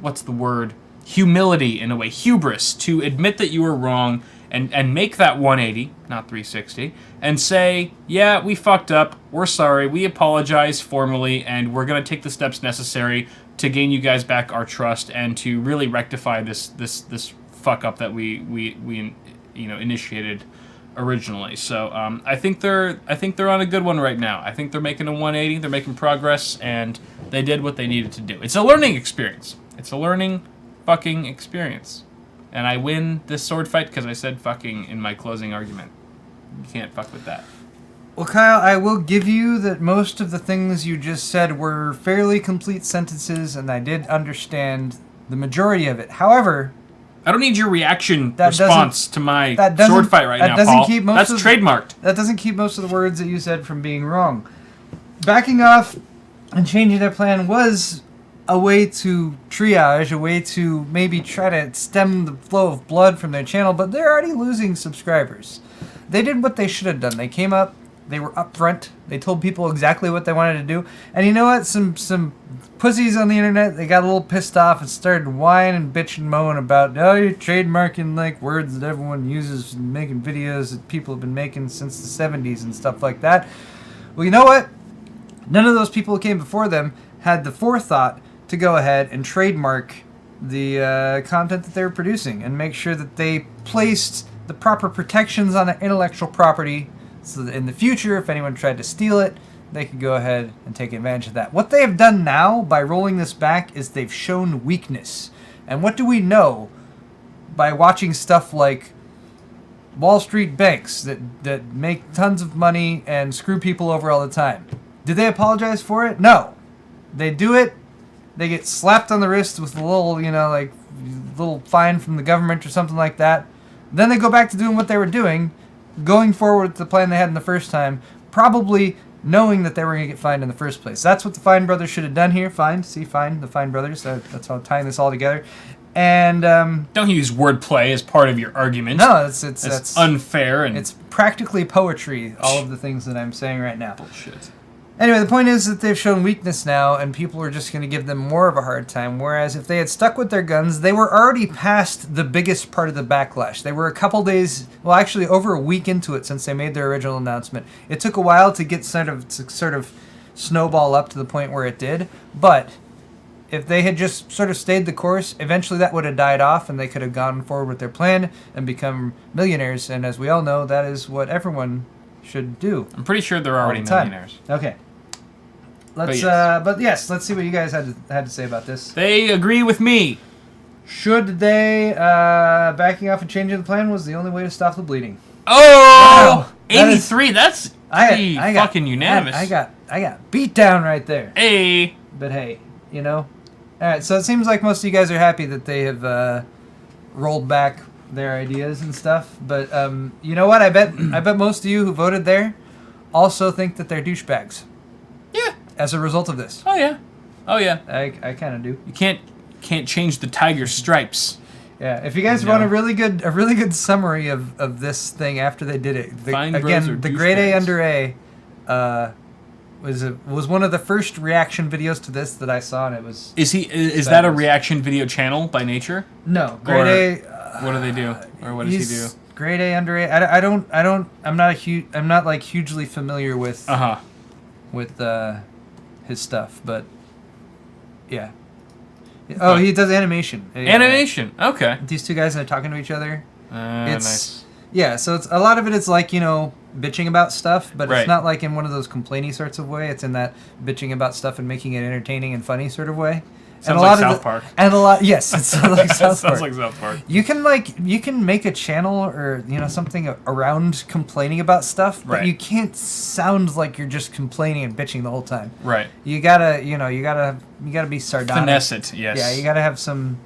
what's the word? Humility in a way, hubris, to admit that you were wrong and make that 180, not 360, and say, yeah, we fucked up, we're sorry, we apologize formally, and we're going to take the steps necessary to gain you guys back our trust and to really rectify this fuck up that we initiated originally. So I think they're on a good one right now. I think they're making a 180, they're making progress, and they did what they needed to do. It's a learning experience. It's a learning fucking experience. And I win this sword fight because I said fucking in my closing argument. You can't fuck with that. Well, Kyle, I will give you that most of the things you just said were fairly complete sentences, and I did understand the majority of it. However, I don't need your response to my sword fight right now, doesn't Paul. Keep most That's of, trademarked. That doesn't keep most of the words that you said from being wrong. Backing off and changing their plan was a way to triage, a way to maybe try to stem the flow of blood from their channel, but they're already losing subscribers. They did what they should have done. They came up, they were upfront, they told people exactly what they wanted to do, and you know what? Some pussies on the internet, they got a little pissed off and started whining and bitching and moaning about, oh, you're trademarking like words that everyone uses in making videos that people have been making since the 70s and stuff like that. Well, you know what? None of those people who came before them had the forethought to go ahead and trademark the content that they were producing and make sure that they placed the proper protections on their intellectual property so that in the future, if anyone tried to steal it, they could go ahead and take advantage of that. What they have done now by rolling this back is they've shown weakness. And what do we know by watching stuff like Wall Street banks that make tons of money and screw people over all the time? Did they apologize for it? No. They do it. They get slapped on the wrist with a little, little fine from the government or something like that. Then they go back to doing what they were doing, going forward with the plan they had in the first time, probably knowing that they were going to get fined in the first place. That's what the Fine brothers should have done here. The Fine brothers. That's how I'm tying this all together. And don't use wordplay as part of your argument. No, it's unfair and it's practically poetry. All of the things that I'm saying right now. Bullshit. Anyway, the point is that they've shown weakness now, and people are just going to give them more of a hard time, whereas if they had stuck with their guns, they were already past the biggest part of the backlash. They were a couple days, well, actually over a week into it since they made their original announcement. It took a while to get sort of snowball up to the point where it did, but if they had just sort of stayed the course, eventually that would have died off, and they could have gone forward with their plan and become millionaires, and as we all know, that is what everyone should do. I'm pretty sure they're already millionaires. Okay. Let's let's see what you guys had to say about this. They agree with me. Should they backing off and changing the plan was the only way to stop the bleeding? Oh, wow. 83. That's fucking unanimous. I got beat down right there. Hey. But hey, all right. So it seems like most of you guys are happy that they have rolled back their ideas and stuff. But you know what? I bet most of you who voted there also think that they're douchebags. Yeah. As a result of this. Oh yeah. I kind of do. You can't change the tiger stripes. Yeah. If you guys want a really good summary of this thing after they did it, the grade A under A was one of the first reaction videos to this that I saw, and it was. Is that a reaction video channel by nature? No. Grade A. What do they do, or what does he do? Grade A under A. I'm not like hugely familiar with. With his stuff, but yeah. Oh, he does animation. Animation, okay. These two guys are talking to each other. Nice. Yeah, so it's a lot of it. It's like bitching about stuff, but it's not like in one of those complainy sorts of way. It's in that bitching about stuff and making it entertaining and funny sort of way. Sounds like South Park. And a lot, yes, it sounds like South Park. Sounds like South Park. You can make a channel or something around complaining about stuff, but you can't sound like you're just complaining and bitching the whole time. Right. You gotta be sardonic. Finesse it, yes. Yeah, you gotta have some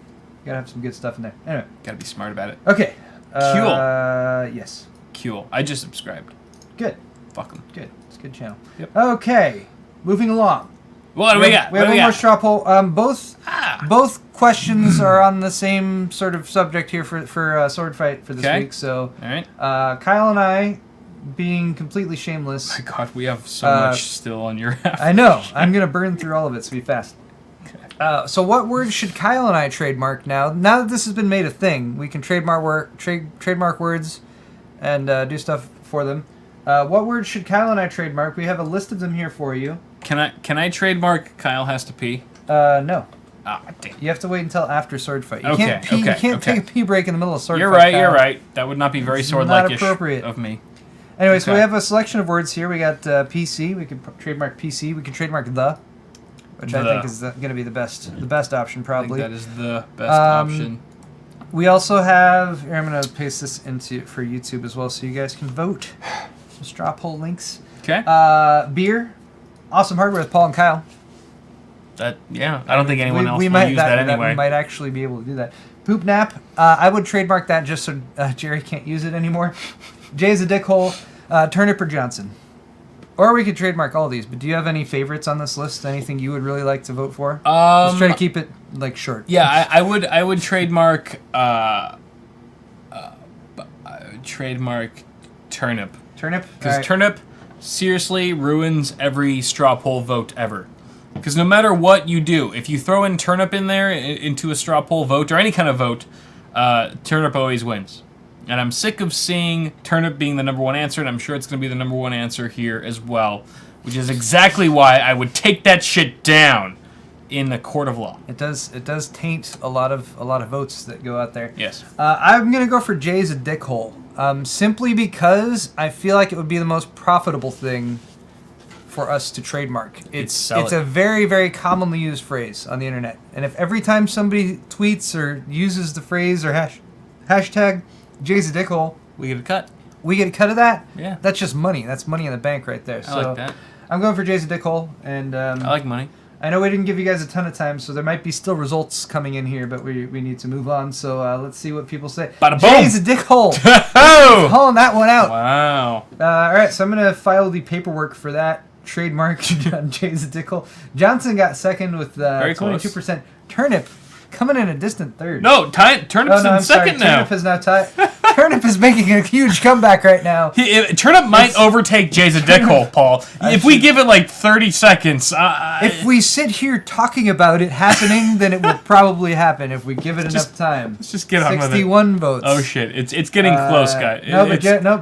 good stuff in there. Anyway, gotta be smart about it. okay. Cool. Yes. Cool. I just subscribed. Good. Fuck them. Good. It's a good channel. Yep. Okay. Moving along. What do we got? We have one more straw poll. Both questions are on the same sort of subject here for Sword Fight for this week. So, all right. Kyle and I, being completely shameless. My God, we have so much still on your half. I know. I'm gonna burn through all of it, so be fast. Okay. So, what words should Kyle and I trademark now? Now that this has been made a thing, we can trademark words and do stuff for them. What words should Kyle and I trademark? We have a list of them here for you. Can I trademark Kyle has to pee? No. Ah, damn. You have to wait until after Sword Fight. You Okay, can't pee, okay, you can't okay. take a pee break in the middle of Sword You're Fight. right, Kyle. you're right. That would not be very It's sword-like-ish not appropriate. of me. Anyway, so Okay. we have a selection of words here. We got PC. We can trademark PC. We can trademark the, which I think is going to be the best option probably. I think that is the best option. We also have. Here, I'm going to paste this into for YouTube as well, so you guys can vote. Some straw poll links. Okay. Beer. Awesome Hardware with Paul and Kyle. I don't think anyone else we will might, use that anyway. We might actually be able to do that. Poop Nap. I would trademark that just so Jerry can't use it anymore. Jay's a dickhole. Turnip or Johnson. Or we could trademark all these, but do you have any favorites on this list? Anything you would really like to vote for? Let's try to keep it like short. Yeah, I would trademark trademark turnip. Turnip? Because turnip seriously ruins every straw poll vote ever. Because no matter what you do, if you throw in turnip in there into a straw poll vote or any kind of vote, turnip always wins. And I'm sick of seeing turnip being the number one answer, and I'm sure it's going to be the number one answer here as well, which is exactly why I would take that shit down in the court of law. It does taint a lot of votes that go out there. Yes. I'm gonna go for Jay's a dickhole, simply because I feel like it would be the most profitable thing for us to trademark. It's a very, very commonly used phrase on the internet, and if every time somebody tweets or uses the phrase or hashtag Jay's a dickhole, We get a cut. we get a cut of that. Yeah. That's just money. That's money in the bank right there. I like that. I'm going for Jay's a dickhole, and I like money. I know we didn't give you guys a ton of time, so there might be still results coming in here, but we need to move on. So let's see what people say. Bada boom! Jay's a dickhole. Oh! Pulling that one out. Wow. All right, so I'm gonna file the paperwork for that trademark on Jay's a dickhole. Johnson got second with 22%. Turnip coming in a distant third. No, Turnip's in second now. Turnip is now tied. Turnip is making a huge comeback right now. Turnip might overtake Jay's a dickhole, Paul. If we give it like 30 seconds. If we sit here talking about it happening, then it will probably happen if we give it enough time. Let's just get on with it. 61 votes. Oh shit, it's getting close, guys.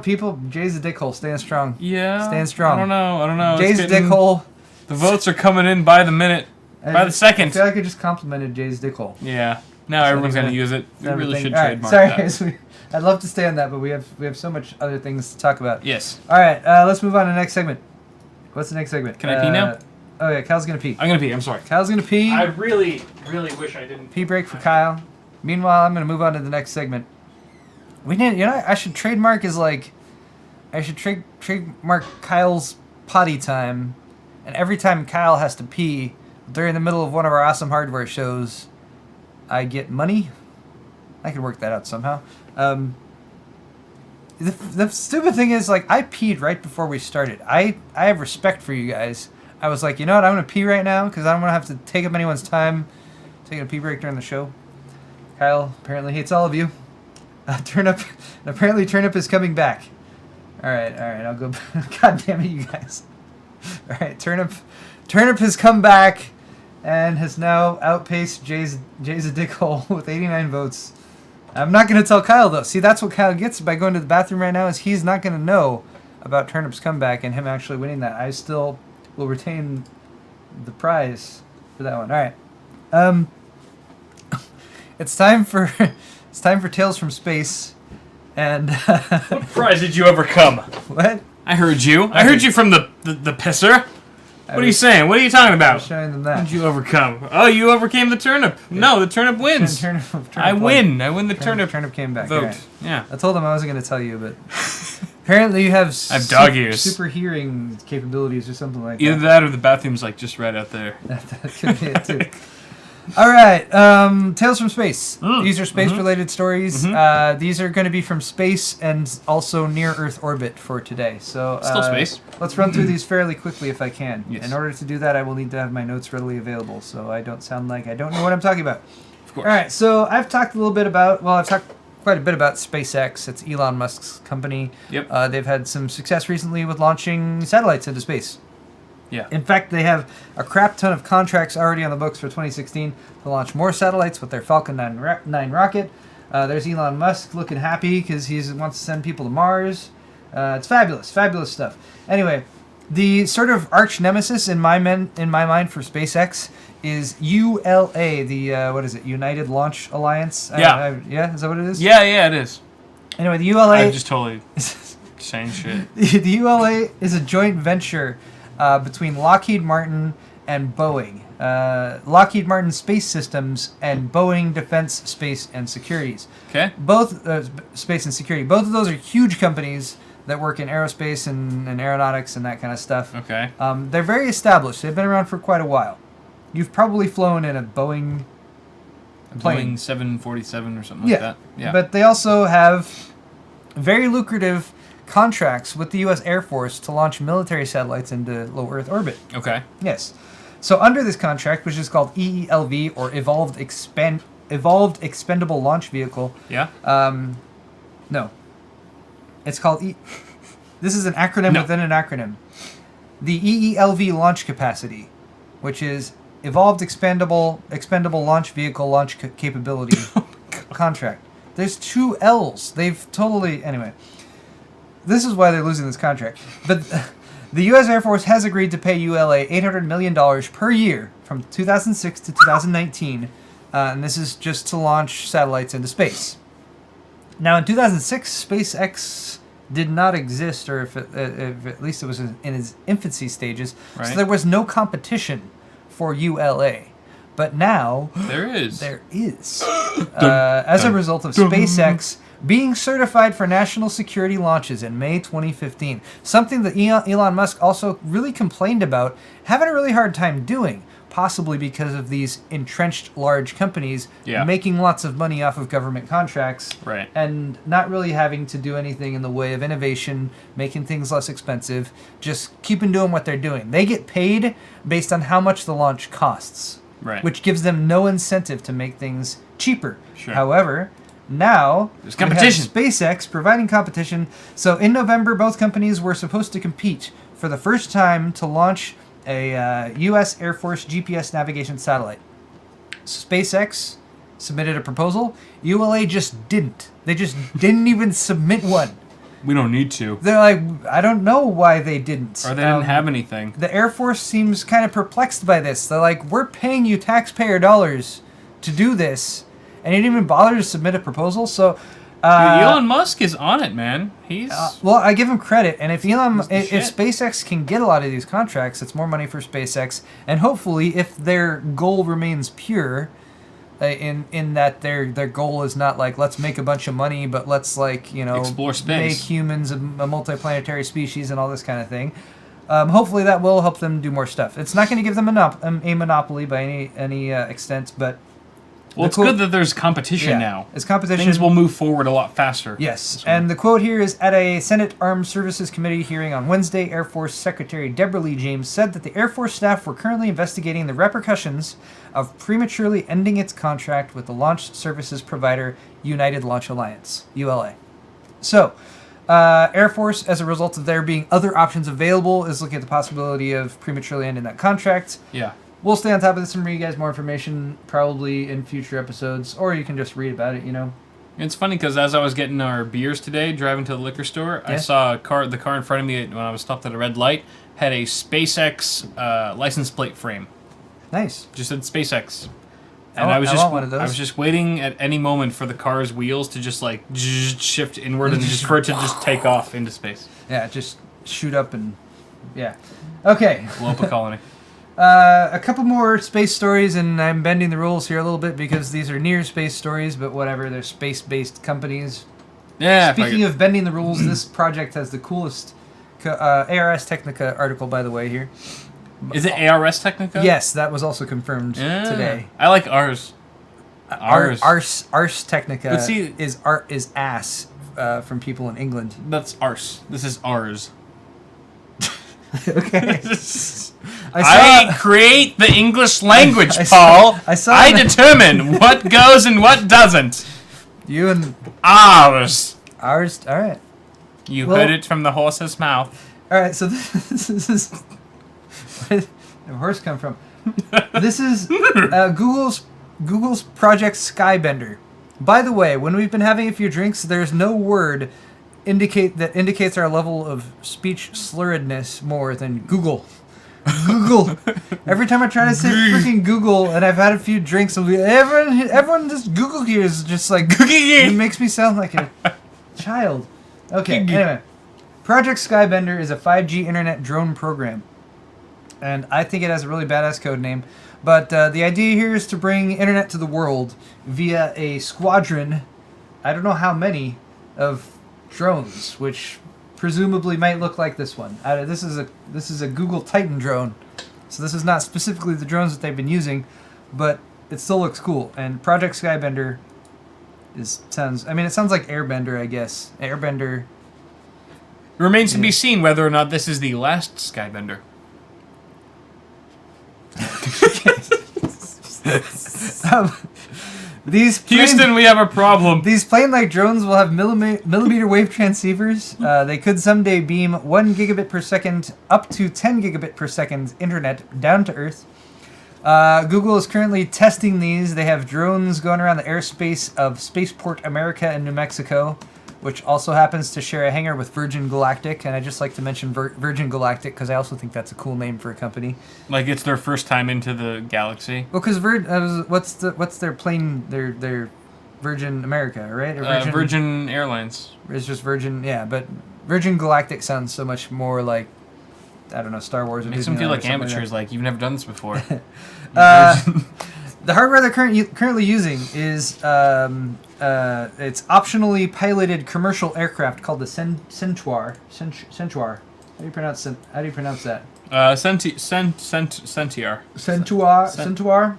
People, Jay's a dickhole. Stand strong. Yeah. Stand strong. I don't know. Jay's a dickhole. The votes are coming in by the minute. By the second. I feel like I just complimented Jay's dickhole. Yeah. Now everyone's going to use it. We really should trademark sorry, that. guys. I'd love to stay on that, but we have so much other things to talk about. Yes. All right, let's move on to the next segment. What's the next segment? Can I pee now? Oh, yeah, Kyle's going to pee. I'm going to pee. I'm sorry. Kyle's going to pee. I really, really wish I didn't. Pee break for Kyle. Meanwhile, I'm going to move on to the next segment. I should trademark trademark Kyle's potty time. And every time Kyle has to pee during the middle of one of our awesome hardware shows, I get money. I could work that out somehow. The stupid thing is, I peed right before we started. I have respect for you guys. I was like, you know what, I'm going to pee right now because I don't want to have to take up anyone's time taking a pee break during the show. Kyle apparently hates all of you. Apparently Turnip is coming back. All right, I'll go. God damn it, you guys. All right, Turnip has come back and has now outpaced Jay's a dickhole with 89 votes. I'm not going to tell Kyle, though. See, that's what Kyle gets by going to the bathroom right now, is he's not going to know about Turnip's comeback and him actually winning that. I still will retain the prize for that one. All right. It's time for Tales from Space. And What prize did you overcome? What? I heard you. I heard you from the pisser. What are you saying? What are you talking about? I'm showing them that. What did you overcome? Oh, you overcame the turnip. Yeah. No, the turnip wins. Turnip I win. I win the turnip. Turnip came back. Vote. Right. Yeah. I told him I wasn't going to tell you, but apparently you have I have dog ears. Super hearing capabilities or something like Either that. that or the bathroom's just right out there. That could be it too. All right, Tales from Space. These are space-related stories. These are going to be from space and also near-Earth orbit for today. So Still space. Let's run through these fairly quickly if I can. Yes. In order to do that, I will need to have my notes readily available, so I don't sound like I don't know what I'm talking about. Of course. All right, so I've talked quite a bit about SpaceX. It's Elon Musk's company. Yep. They've had some success recently with launching satellites into space. Yeah. In fact, they have a crap ton of contracts already on the books for 2016 to launch more satellites with their Falcon 9 rocket. There's Elon Musk looking happy because he wants to send people to Mars. It's fabulous stuff. Anyway, the sort of arch nemesis in my mind for SpaceX is ULA, the what is it? United Launch Alliance. Yeah. Yeah. Is that what it is? Yeah, it is. Anyway, the ULA. I'm just totally saying shit. The ULA is a joint venture between Lockheed Martin and Boeing. Lockheed Martin Space Systems and Boeing Defense Space and Securities. Okay. Both Space and Security. Both of those are huge companies that work in aerospace and aeronautics and that kind of stuff. Okay. They're very established. They've been around for quite a while. You've probably flown in a Boeing plane. Boeing 747 or something like that. Yeah. But they also have very lucrative contracts with the U.S. Air Force to launch military satellites into low Earth orbit. Okay. Yes. So under this contract, which is called EELV, or Evolved Expendable Launch Vehicle. Yeah. No. It's called This is an acronym within an acronym. The EELV launch capacity, which is Evolved Expendable Launch Vehicle Launch Capability contract. There's 2 L's. They've totally... Anyway. This is why they're losing this contract. But the U.S. Air Force has agreed to pay ULA $800 million per year from 2006 to 2019. And this is just to launch satellites into space. Now, in 2006, SpaceX did not exist, or if at least it was in its infancy stages. Right. So there was no competition for ULA. But now... There is. As a result of SpaceX being certified for national security launches in May 2015. Something that Elon Musk also really complained about, having a really hard time doing, possibly because of these entrenched large companies making lots of money off of government contracts, right, and not really having to do anything in the way of innovation, making things less expensive, just keeping doing what they're doing. They get paid based on how much the launch costs, right, which gives them no incentive to make things cheaper. Sure. However, now there's competition. We have SpaceX providing competition. So in November, both companies were supposed to compete for the first time to launch a U.S. Air Force GPS navigation satellite. SpaceX submitted a proposal. ULA just didn't. They just didn't even submit one. We don't need to. They're like, I don't know why they didn't. Or they didn't have anything. The Air Force seems kind of perplexed by this. They're like, we're paying you taxpayer dollars to do this, and you didn't even bother to submit a proposal. So, Dude, Elon Musk is on it, man. He's well, I give him credit. And if SpaceX can get a lot of these contracts, it's more money for SpaceX. And hopefully, if their goal remains pure, in that their goal is not like, let's make a bunch of money, but let's explore space, make humans a multiplanetary species and all this kind of thing. Hopefully, that will help them do more stuff. It's not going to give them a monopoly by any extent, but. Well, it's good that there's competition now. It's competition. Things will move forward a lot faster. Yes, and the quote here is, at a Senate Armed Services Committee hearing on Wednesday, Air Force Secretary Deborah Lee James said that the Air Force staff were currently investigating the repercussions of prematurely ending its contract with the launch services provider United Launch Alliance, ULA. So, Air Force, as a result of there being other options available, is looking at the possibility of prematurely ending that contract. Yeah. We'll stay on top of this and bring you guys more information probably in future episodes, or you can just read about it, It's funny because as I was getting our beers today, driving to the liquor store, I saw the car in front of me when I was stopped at a red light, had a SpaceX license plate frame. Nice. Just said SpaceX. And I want one of those. I was just waiting at any moment for the car's wheels to just shift inward and just for it to just take off into space. Yeah, just shoot up and Okay. Blow up a colony. A couple more space stories, and I'm bending the rules here a little bit because these are near space stories, but whatever, they're space-based companies. Yeah. Speaking of bending the rules, this project has the coolest ARS Technica article, by the way, here. Is it ARS Technica? Yes, that was also confirmed today. I like ours. Ars Technica But see, is ass from people in England. That's arse. This is ours. Okay. I create the English language, Paul. I determine what goes and what doesn't. You and ours. Ours. All right. You heard it from the horse's mouth. All right. So this is where did the horse come from? This is Google's Project Skybender. By the way, when we've been having a few drinks, there's no word indicates our level of speech slurredness more than Google. Google. Every time I try to say freaking Google, and I've had a few drinks, everyone just Google here is just like it makes me sound like a child. Okay. Anyway, Project Skybender is a 5G internet drone program, and I think it has a really badass code name. But the idea here is to bring internet to the world via a squadron. I don't know how many of drones, which presumably might look like this one. This is a Google Titan drone, so this is not specifically the drones that they've been using, but it still looks cool. And Project Skybender sounds like Airbender, I guess. Airbender. It remains to be seen whether or not this is the last Skybender. Houston, we have a problem. These plane-like drones will have millimeter wave transceivers. They could someday beam 1 gigabit per second up to 10 gigabit per second internet down to Earth. Google is currently testing these. They have drones going around the airspace of Spaceport America in New Mexico, which also happens to share a hangar with Virgin Galactic. And I just like to mention Virgin Galactic because I also think that's a cool name for a company. Like it's their first time into the galaxy. Well, because what's their plane? Their Virgin America, right? Or Virgin Airlines. It's just Virgin, yeah. But Virgin Galactic sounds so much more like, I don't know, Star Wars. It makes them feel like amateurs. Like you've never done this before. The hardware they're currently using is it's optionally piloted commercial aircraft called the Centaur. Centaur. How do you pronounce that? Centaur. Centaur.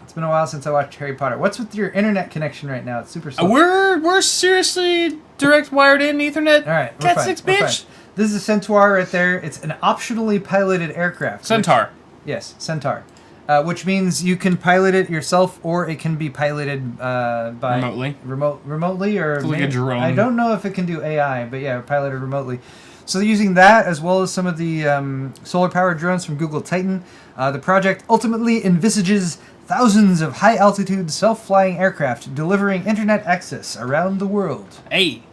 It's been a while since I watched Harry Potter. What's with your internet connection right now? It's super slow. We're seriously direct wired in Ethernet. All right, Cat 6, bitch. This is a Centaur right there. It's an optionally piloted aircraft. Centaur. Yes, Centaur. Which means you can pilot it yourself, or it can be piloted by remotely, or like a drone. I don't know if it can do AI, but yeah, piloted remotely. So they're using that as well as some of the solar-powered drones from Google Titan. The project ultimately envisages thousands of high-altitude, self-flying aircraft delivering internet access around the world. Hey.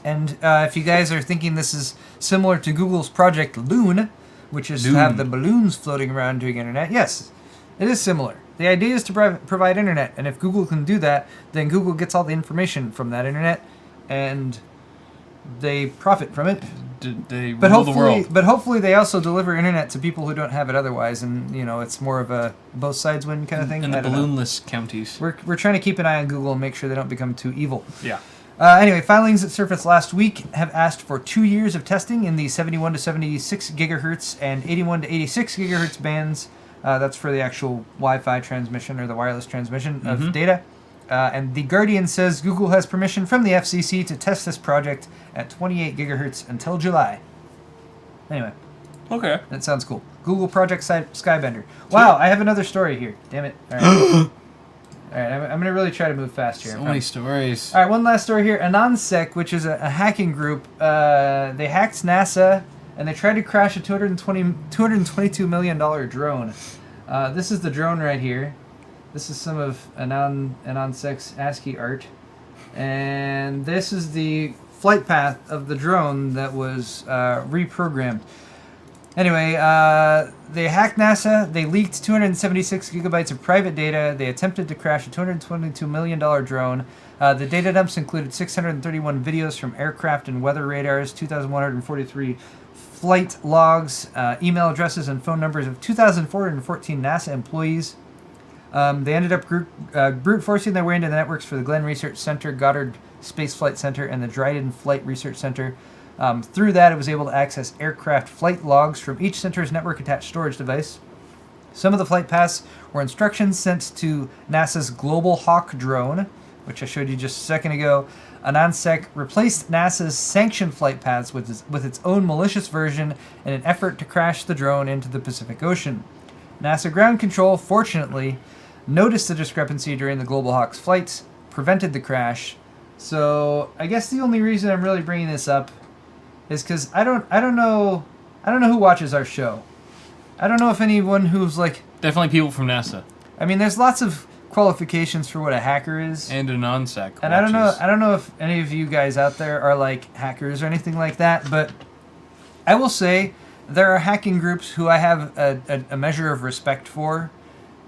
And if you guys are thinking this is similar to Google's Project Loon, which is to have the balloons floating around doing internet, yes. It is similar. The idea is to provide internet, and if Google can do that, then Google gets all the information from that internet, and they profit from it. They rule the world. But hopefully they also deliver internet to people who don't have it otherwise, and it's more of a both sides win kind of thing. In the balloonless counties. We're trying to keep an eye on Google and make sure they don't become too evil. Yeah. Anyway, filings that surfaced last week have asked for 2 years of testing in the 71 to 76 gigahertz and 81 to 86 gigahertz bands. That's for the actual Wi-Fi transmission or the wireless transmission of data. And The Guardian says Google has permission from the FCC to test this project at 28 gigahertz until July. Anyway. Okay. That sounds cool. Google Project Skybender. Wow, I have another story here. Damn it. All right. All right, I'm going to really try to move fast here. So many stories. All right, one last story here. AnonSec, which is a hacking group, they hacked NASA, and they tried to crash a $222 million drone. This is the drone right here. This is some of AnonSec's ASCII art. And this is the flight path of the drone that was reprogrammed. Anyway, they hacked NASA. They leaked 276 gigabytes of private data. They attempted to crash a $222 million drone. The data dumps included 631 videos from aircraft and weather radars, 2,143 flight logs, email addresses, and phone numbers of 2,414 NASA employees. They ended up brute forcing their way into the networks for the Glenn Research Center, Goddard Space Flight Center, and the Dryden Flight Research Center. Through that, it was able to access aircraft flight logs from each center's network-attached storage device. Some of the flight paths were instructions sent to NASA's Global Hawk drone, which I showed you just a second ago. AnonSec replaced NASA's sanctioned flight paths with its own malicious version in an effort to crash the drone into the Pacific Ocean. NASA Ground Control, fortunately, noticed the discrepancy during the Global Hawk's flights, prevented the crash. So I guess the only reason I'm really bringing this up is because I don't know who watches our show. I don't know if anyone who's like... Definitely people from NASA. I mean, there's lots of qualifications for what a hacker is. And AnonSec. And I don't know if any of you guys out there are like hackers or anything like that, but I will say there are hacking groups who I have a measure of respect for.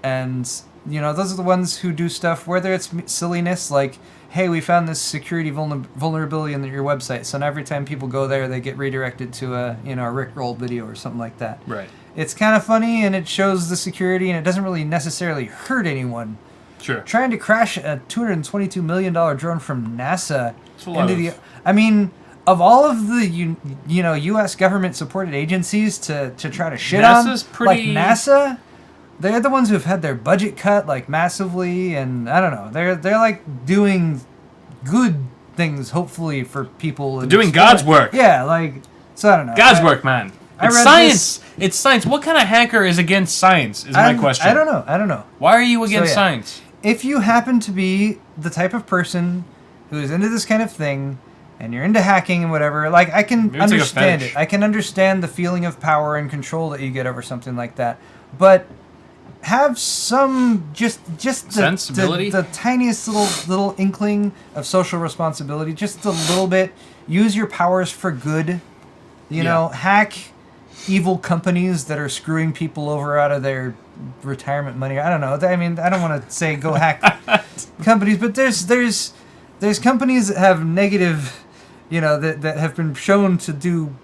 And, you know, those are the ones who do stuff, whether it's silliness, like, hey, we found this security vulnerability in your website, so now every time people go there, they get redirected to a Rickroll video or something like that. Right. It's kind of funny, and it shows the security, and it doesn't really necessarily hurt anyone. Sure. Trying to crash a $222 million drone from NASA into the... I mean, of all of the U.S. government-supported agencies to try to shit NASA's on, pretty... like NASA, they're the ones who've had their budget cut like massively, and I don't know, they're like doing good things, hopefully, for people. Doing God's work. Yeah, like, so I don't know. God's work, man. It's science. It's science. What kind of hacker is against science, is my question. I don't know. Why are you against science? If you happen to be the type of person who is into this kind of thing, and you're into hacking and whatever, like, I can understand it. I can understand the feeling of power and control that you get over something like that. But have some just sensibility, the tiniest little inkling of social responsibility, just a little bit. Use your powers for good. You know, hack evil companies that are screwing people over out of their retirement money. I don't know. I mean, I don't want to say go hack companies, but there's companies that have negative, that have been shown to do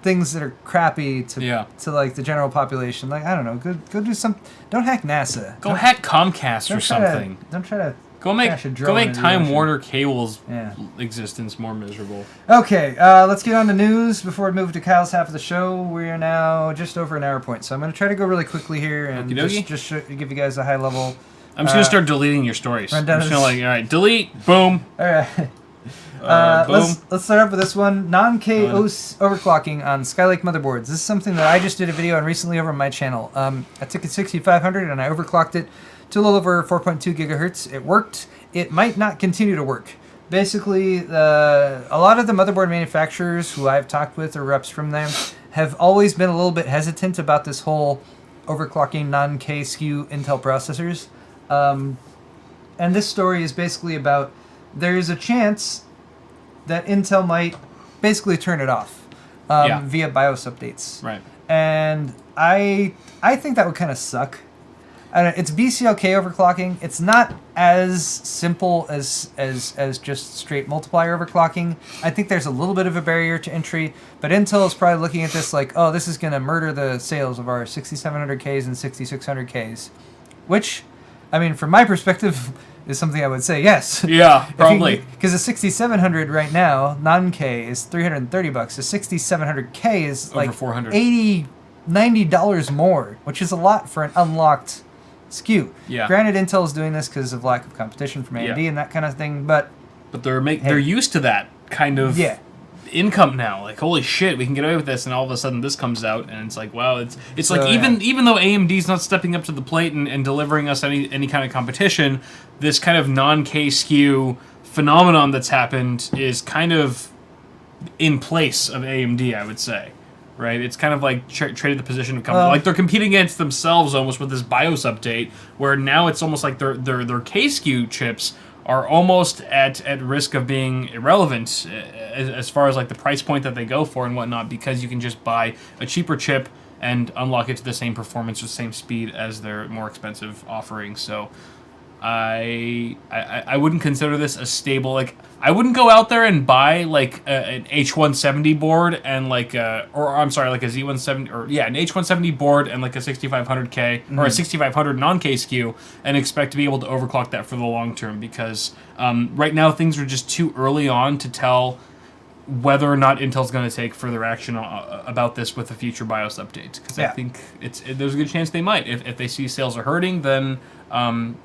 things that are crappy to like the general population. Like, I don't know, go do some. Don't hack NASA. Go hack Comcast or something. Don't try to. Go make Time Warner Cable's existence more miserable. Okay, let's get on to news before we move to Kyle's half of the show. We are now just over an hour point, so I'm going to try to go really quickly here and just give you guys a high level. I'm just going to start deleting your stories. I'm just going to all right, delete, boom. All right. Let's start off with this one. Non-K overclocking on Skylake motherboards. This is something that I just did a video on recently over on my channel. I took a 6500 and I overclocked it to a little over 4.2 gigahertz. It worked. It might not continue to work. Basically, a lot of the motherboard manufacturers who I've talked with, or reps from them, have always been a little bit hesitant about this whole overclocking non-K SKU Intel processors. And this story is basically about there's a chance that Intel might basically turn it off via BIOS updates. Right. And I think that would kind of suck. It's BCLK overclocking. It's not as simple as just straight multiplier overclocking. I think there's a little bit of a barrier to entry, but Intel is probably looking at this like, oh, this is going to murder the sales of our 6700Ks and 6600Ks, which, I mean, from my perspective, is something I would say yes. Yeah, probably. Because a 6700 right now, non-K, is $330. A 6700K is over like $400. $90 more, which is a lot for an unlocked SKU. Yeah. Granted, Intel is doing this because of lack of competition from AMD and that kind of thing, but they're used to that kind of income now. Like, holy shit, we can get away with this, and all of a sudden this comes out, and it's like, wow, it's so, like even though AMD's not stepping up to the plate and delivering us any kind of competition, this kind of non-K SKU phenomenon that's happened is kind of in place of AMD, I would say. Right, it's kind of like traded the position of company. Like they're competing against themselves almost with this BIOS update, where now it's almost like their K-SKU chips are almost at risk of being irrelevant as far as like the price point that they go for and whatnot, because you can just buy a cheaper chip and unlock it to the same performance or same speed as their more expensive offering. So I wouldn't consider this a stable, like, I wouldn't go out there and buy like an H170 board and like a Z170 or an H170 board and like a 6500K or a 6500 non-K SKU and expect to be able to overclock that for the long term, because right now things are just too early on to tell whether or not Intel's going to take further action about this with a future BIOS update. Because I think there's a good chance they might. If they see sales are hurting, then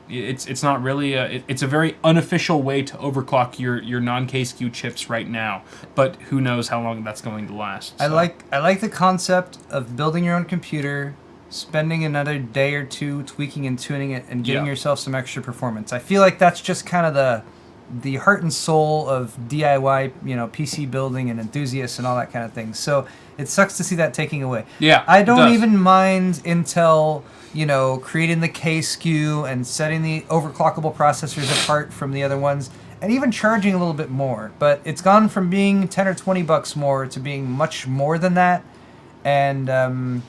it's not really it's a very unofficial way to overclock your non-K-SKU chips right now. But who knows how long that's going to last. So. I like the concept of building your own computer, spending another day or two tweaking and tuning it, and getting yourself some extra performance. I feel like that's just kind of the heart and soul of DIY, PC building and enthusiasts and all that kind of thing. So it sucks to see that taking away. Yeah, I don't even mind Intel, creating the K-SKU and setting the overclockable processors apart from the other ones, and even charging a little bit more. But it's gone from being $10 or $20 more to being much more than that, and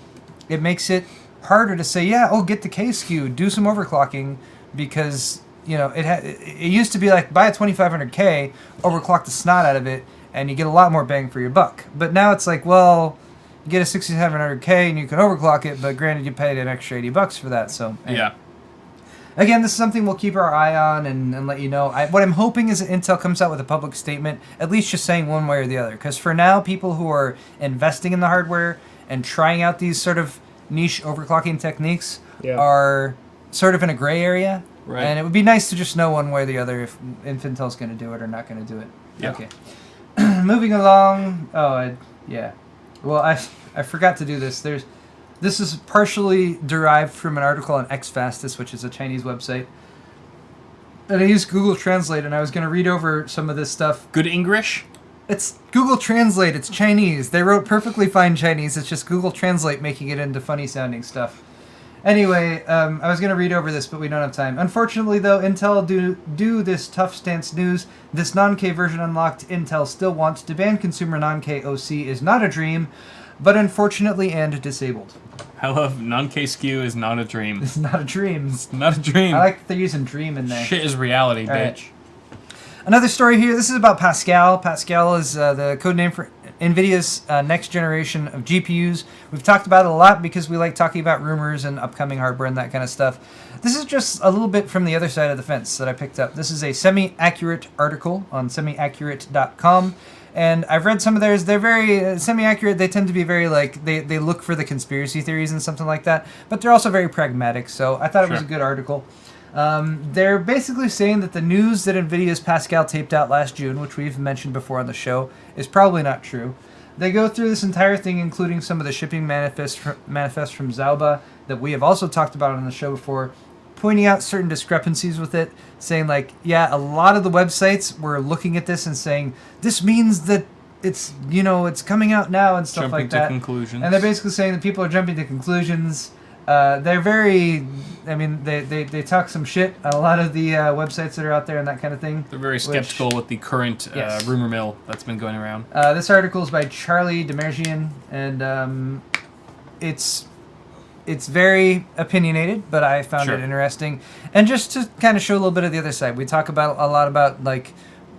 it makes it harder to say, get the K-SKU, do some overclocking, because it used to be like, buy a 2500K, overclock the snot out of it, and you get a lot more bang for your buck. But now it's like, well, you get a 6700K and you can overclock it, but granted you paid an extra $80 for that. So yeah. Again, this is something we'll keep our eye on and let you know. What I'm hoping is that Intel comes out with a public statement, at least just saying one way or the other. Because for now, people who are investing in the hardware and trying out these sort of niche overclocking techniques are sort of in a gray area. Right. And it would be nice to just know one way or the other if Intel's going to do it or not going to do it. Yeah. Okay. Moving along. Well, I forgot to do this. This is partially derived from an article on XFastest, which is a Chinese website. And I used Google Translate, and I was going to read over some of this stuff. Good English? It's Google Translate. It's Chinese. They wrote perfectly fine Chinese. It's just Google Translate making it into funny-sounding stuff. Anyway, I was going to read over this, but we don't have time. Unfortunately, though, Intel do this tough stance news. This non-K version unlocked, Intel still wants to ban consumer non-K OC is not a dream, but unfortunately and disabled. I love non-K SKU is not a dream. It's not a dream. It's not a dream. I like that they're using dream in there. Shit is reality, All bitch. Right. Another story here. This is about Pascal. Pascal is the code name for NVIDIA's next generation of GPUs. We've talked about it a lot because we like talking about rumors and upcoming hardware and that kind of stuff. This is just a little bit from the other side of the fence that I picked up. This is a semi-accurate article on semiaccurate.com. And I've read some of theirs. They're very semi-accurate. They tend to be very, they look for the conspiracy theories and something like that. But they're also very pragmatic, so I thought it was a good article. They're basically saying that the news that NVIDIA's Pascal taped out last June, which we've mentioned before on the show, is probably not true. They go through this entire thing, including some of the shipping manifests from Zauba that we have also talked about on the show before, pointing out certain discrepancies with it, saying a lot of the websites were looking at this and saying, this means that it's, it's coming out now and stuff like that. Jumping to conclusions. And they're basically saying that people are jumping to conclusions. They're very, they talk some shit on a lot of the websites that are out there and that kind of thing. They're very skeptical with the current rumor mill that's been going around. This article is by Charlie Demerjian, and it's very opinionated, but I found it interesting. And just to kind of show a little bit of the other side, we talk about a lot about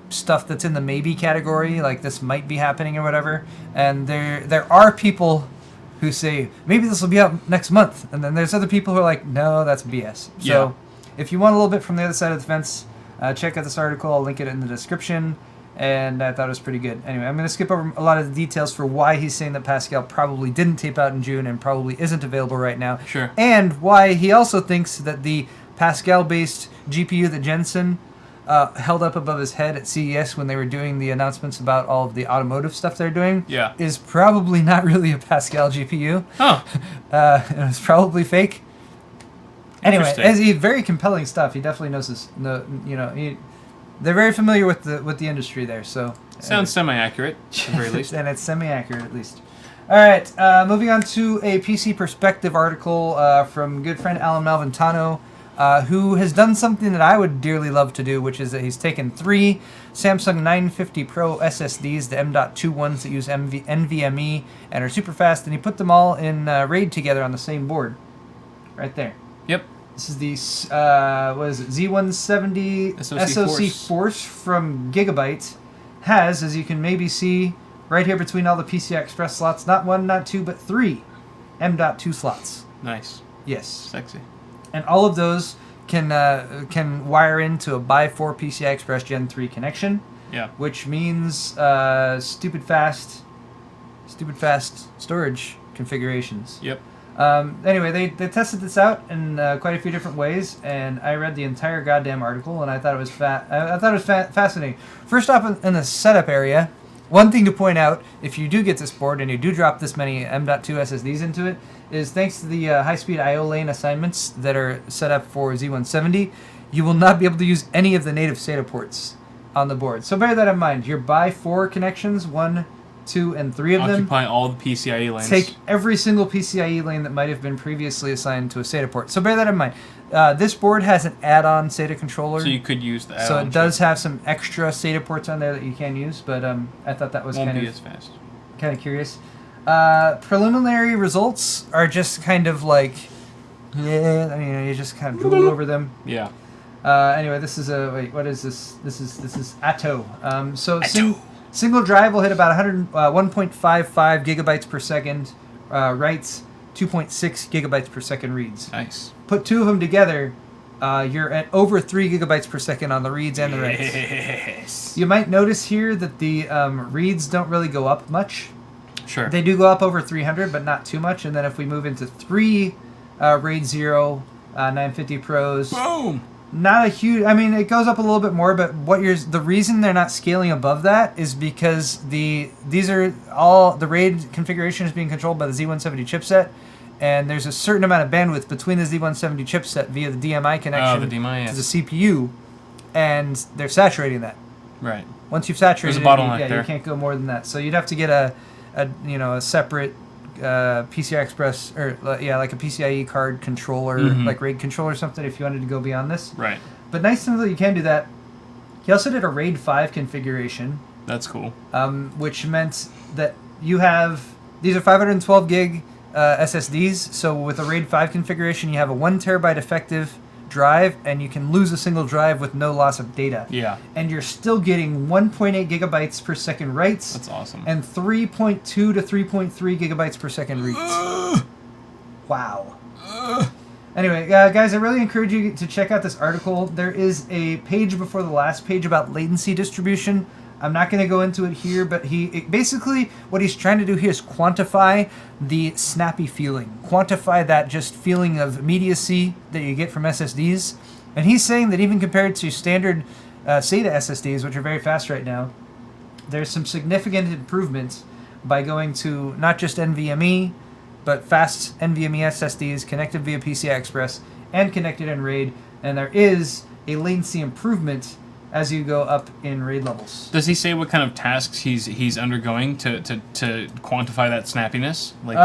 stuff that's in the maybe category, like this might be happening or whatever. And there are people who say, maybe this will be out next month. And then there's other people who are like, no, that's BS. So if you want a little bit from the other side of the fence, check out this article. I'll link it in the description. And I thought it was pretty good. Anyway, I'm going to skip over a lot of the details for why he's saying that Pascal probably didn't tape out in June and probably isn't available right now. Sure. And why he also thinks that the Pascal-based GPU that Jensen held up above his head at CES when they were doing the announcements about all of the automotive stuff they're doing is probably not really a Pascal GPU. Oh. It's probably fake. Anyway, he's very compelling stuff. He definitely knows this. They're very familiar with the industry there, so sounds semi-accurate at the very least, and it's semi-accurate at least. All right, moving on to a PC Perspective article from good friend Alan Malventano, who has done something that I would dearly love to do, which is that he's taken 3 Samsung 950 Pro SSDs, the M.2 ones that use NVMe and are super fast, and he put them all in RAID together on the same board, right there. Yep. This is the Z170 SoC Force from Gigabyte. Has, as you can maybe see, right here between all the PCI Express slots, not 1, not 2, but 3 M.2 slots. Nice. Yes. Sexy. And all of those can wire into a by 4 PCI Express Gen 3 connection. Yeah. Which means stupid fast storage configurations. Yep. Anyway, they tested this out in quite a few different ways, and I read the entire goddamn article, and I thought it was fascinating. First off, in the setup area, one thing to point out, if you do get this board and you do drop this many M.2 SSDs into it, is thanks to the high-speed I/O lane assignments that are set up for Z170, you will not be able to use any of the native SATA ports on the board. So bear that in mind. Your by-4 connections, 1, 2, and 3 of them, occupying all the PCIe lanes. Take every single PCIe lane that might have been previously assigned to a SATA port. So bear that in mind. This board has an add-on SATA controller. So you could use the add-on. So it does have some extra SATA ports on there that you can use, but I thought that was Won't be as fast. Kind of curious. Preliminary results are just kind of like, you just kind of drool over them. Yeah. Anyway, this is what is this? This is Atto. Single drive will hit about 1.55 gigabytes per second writes, 2.6 gigabytes per second reads. Nice. Put two of them together, you're at over 3 gigabytes per second on the reads and the writes. Yes. You might notice here that the reads don't really go up much. Sure. They do go up over 300, but not too much. And then if we move into 3 RAID 0 950 Pros, boom. Not a huge. I mean, it goes up a little bit more, but the reason they're not scaling above that is because these are all the RAID configuration is being controlled by the Z170 chipset, and there's a certain amount of bandwidth between the Z170 chipset via the DMI connection to the CPU, and they're saturating that. Right. Once you've saturated There's a bottleneck it, there. You can't go more than that. So you'd have to get a separate PCI Express like a PCIe card controller, like RAID controller or something if you wanted to go beyond this. Right. But nice to know that you can do that. He also did a RAID 5 configuration. That's cool. Which meant that you have these are 512 gig SSDs. So with a RAID 5 configuration, you have a 1 terabyte effective drive, and you can lose a single drive with no loss of data. Yeah. And you're still getting 1.8 gigabytes per second writes. That's awesome. And 3.2 to 3.3 gigabytes per second reads. Wow. Anyway, guys, I really encourage you to check out this article. There is a page before the last page about latency distribution. I'm not going to go into it here, but basically what he's trying to do here is quantify the snappy feeling. Quantify that just feeling of immediacy that you get from SSDs. And he's saying that even compared to standard SATA SSDs, which are very fast right now, there's some significant improvements by going to not just NVMe, but fast NVMe SSDs connected via PCI Express and connected in RAID. And there is a latency improvement as you go up in RAID levels. Does he say what kind of tasks he's undergoing to quantify that snappiness? Like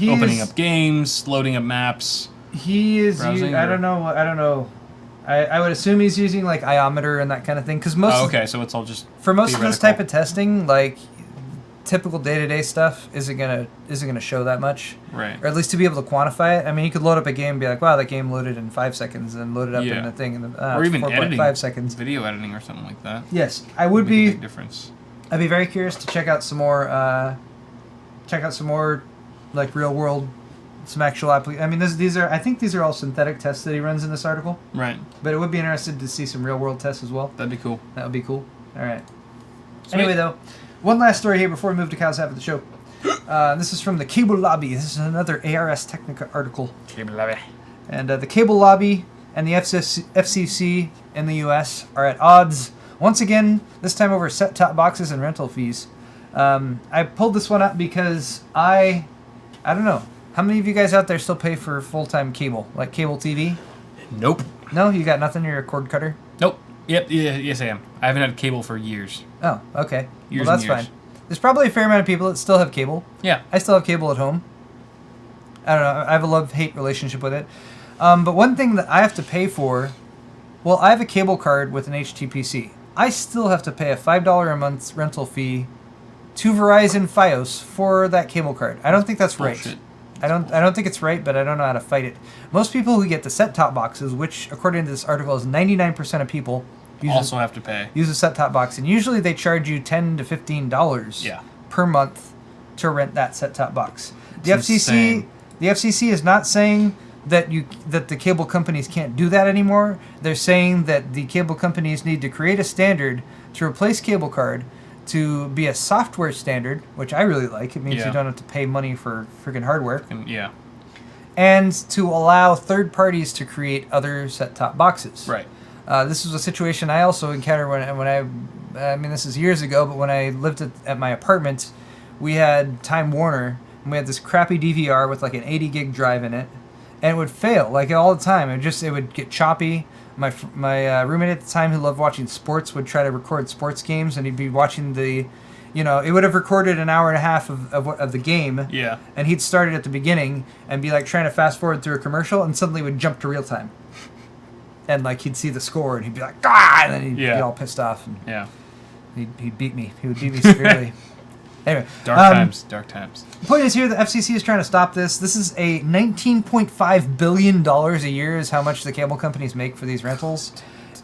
opening up games, loading up maps. He is. I don't know. I would assume he's using like iometer and that kind of thing because most. Oh, okay, so it's all just for most of this type of testing, like typical day-to-day stuff isn't gonna show that much, right? Or at least to be able to quantify it. I mean, you could load up a game and be like, "Wow, that game loaded in 5 seconds," and load it up in the thing in or even 4.5 seconds. Video editing or something like that. Yes, I would be. A big difference. I'd be very curious to check out some more. Like real world, some actual applications. I mean, these are. I think these are all synthetic tests that he runs in this article. Right. But it would be interesting to see some real world tests as well. That'd be cool. That would be cool. All right. Sweet. Anyway, though, one last story here before we move to Kyle's half of the show. This is from the Cable Lobby. This is another ARS Technica article. Cable Lobby. And the Cable Lobby and the FCC in the U.S. are at odds once again. This time over set-top boxes and rental fees. I pulled this one up because I don't know. How many of you guys out there still pay for full-time cable, like cable TV? Nope. No, you got nothing. You're a cord cutter. Nope. Yep. Yeah, yes, I am. I haven't had cable for years. Oh, okay. Years well, that's and years. fine. There's probably a fair amount of people that still have cable. Yeah. I still have cable at home. I don't know. I have a love-hate relationship with it. But one thing that I have to pay for, well, I have a cable card with an HTPC. I still have to pay a $5 a month rental fee to Verizon Fios for that cable card. I don't think that's Bullshit. right. I don't think it's right, but I don't know how to fight it. Most people who get the set-top boxes, which according to this article is 99% of people, also have to pay. Use a set-top box, and usually they charge you $10 to $15 per month to rent that set-top box. The FCC is not saying that the cable companies can't do that anymore. They're saying that the cable companies need to create a standard to replace cable card to be a software standard, which I really like. It means you don't have to pay money for freaking hardware. Yeah. And to allow third parties to create other set-top boxes. Right. This was a situation I also encountered I mean, this is years ago, but when I lived at my apartment, we had Time Warner, and we had this crappy DVR with like an 80 gig drive in it, and it would fail like all the time. It would get choppy. My roommate at the time, who loved watching sports, would try to record sports games, and he'd be watching it would have recorded an hour and a half of the game. Yeah. And he'd start it at the beginning and be like trying to fast forward through a commercial, and suddenly would jump to real time. And like he'd see the score, and he'd be like, "Ah!" And then he'd get all pissed off. And he'd beat me. He would beat me severely. Anyway, dark times. The point is here, the FCC is trying to stop this. This is a $19.5 billion a year is how much the cable companies make for these rentals.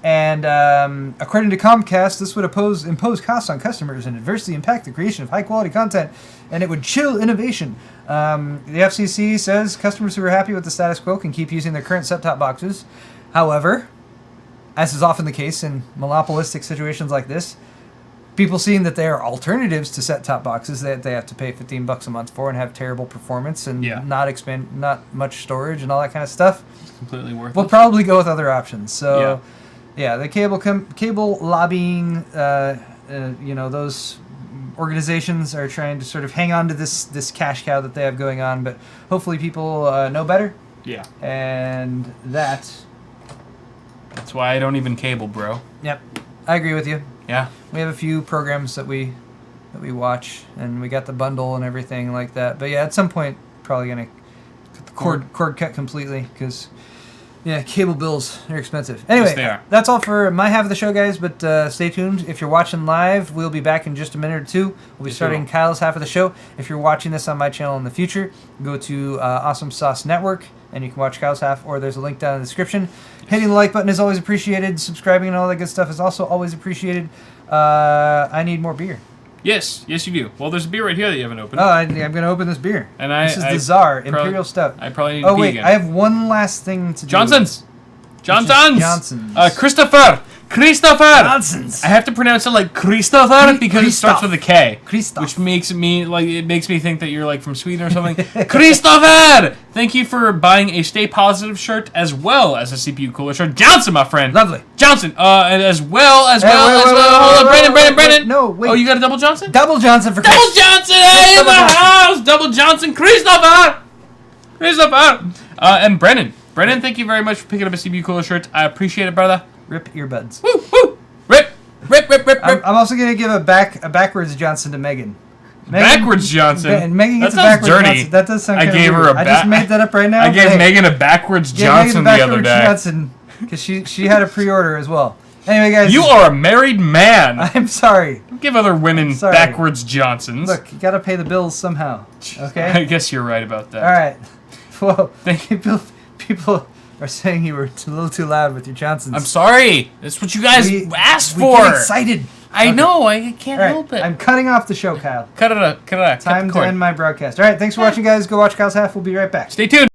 And according to Comcast, this would impose costs on customers and adversely impact the creation of high-quality content, and it would chill innovation. The FCC says customers who are happy with the status quo can keep using their current set-top boxes. However, as is often the case in monopolistic situations like this, people seeing that there are alternatives to set-top boxes that they have to pay $15 a month for and have terrible performance and not much storage and all that kind of stuff. It's completely worth it. We'll probably go with other options. So, the cable lobbying, those organizations are trying to sort of hang on to this cash cow that they have going on, but hopefully people know better. Yeah. And that's why I don't even cable, bro. Yep. I agree with you. Yeah. We have a few programs that we watch, and we got the bundle and everything like that. But yeah, at some point, probably gonna cut the cord cut completely because cable bills are expensive. Anyway, yes, they are. That's all for my half of the show, guys. But stay tuned. If you're watching live, we'll be back in just a minute or two. We'll be starting Kyle's half of the show. If you're watching this on my channel in the future, go to Awesome Sauce Network, and you can watch Kyle's half, or there's a link down in the description. Hitting the like button is always appreciated. Subscribing and all that good stuff is also always appreciated. I need more beer. Yes, you do. Well, there's a beer right here that you haven't opened. Oh, I'm going to open this beer. And this is the Tsar Imperial Stout. I probably need to pee again. I have one last thing to do. Johnson's. Christopher Johnson's. I have to pronounce it like Christopher because it starts with a K. Christoph. Which makes me think that you're like from Sweden or something. Christopher! Thank you for buying a Stay Positive shirt as well as a CPU cooler shirt. Johnson, my friend. Lovely. Johnson. And as well. Hold on, Brandon. No, wait. Oh, you got a double Johnson? Double Johnson for Double Johnson in the house! Double Johnson. Christopher! And Brennan. Brennan, thank you very much for picking up a CPU cooler shirt. I appreciate it, brother. Rip earbuds. Woo, woo. Rip. I'm also going to give a backwards Johnson to Megan. Backwards Johnson? And Megan gets that a backwards dirty. Johnson. That does sound kind of weird. I just made that up right now. I gave Megan a backwards Johnson the other day. Johnson, because she had a pre-order as well. Anyway, guys. You are a married man. I'm sorry. Don't give other women backwards Johnsons. Look, you got to pay the bills somehow. Okay? I guess you're right about that. All right. Well, people are saying you were a little too loud with your Johnsons. I'm sorry. That's what you guys asked for. We get excited. I know. I can't help it. I'm cutting off the show, Kyle. Cut it out. Time to end my broadcast. All right. Thanks for watching, guys. Go watch Kyle's half. We'll be right back. Stay tuned.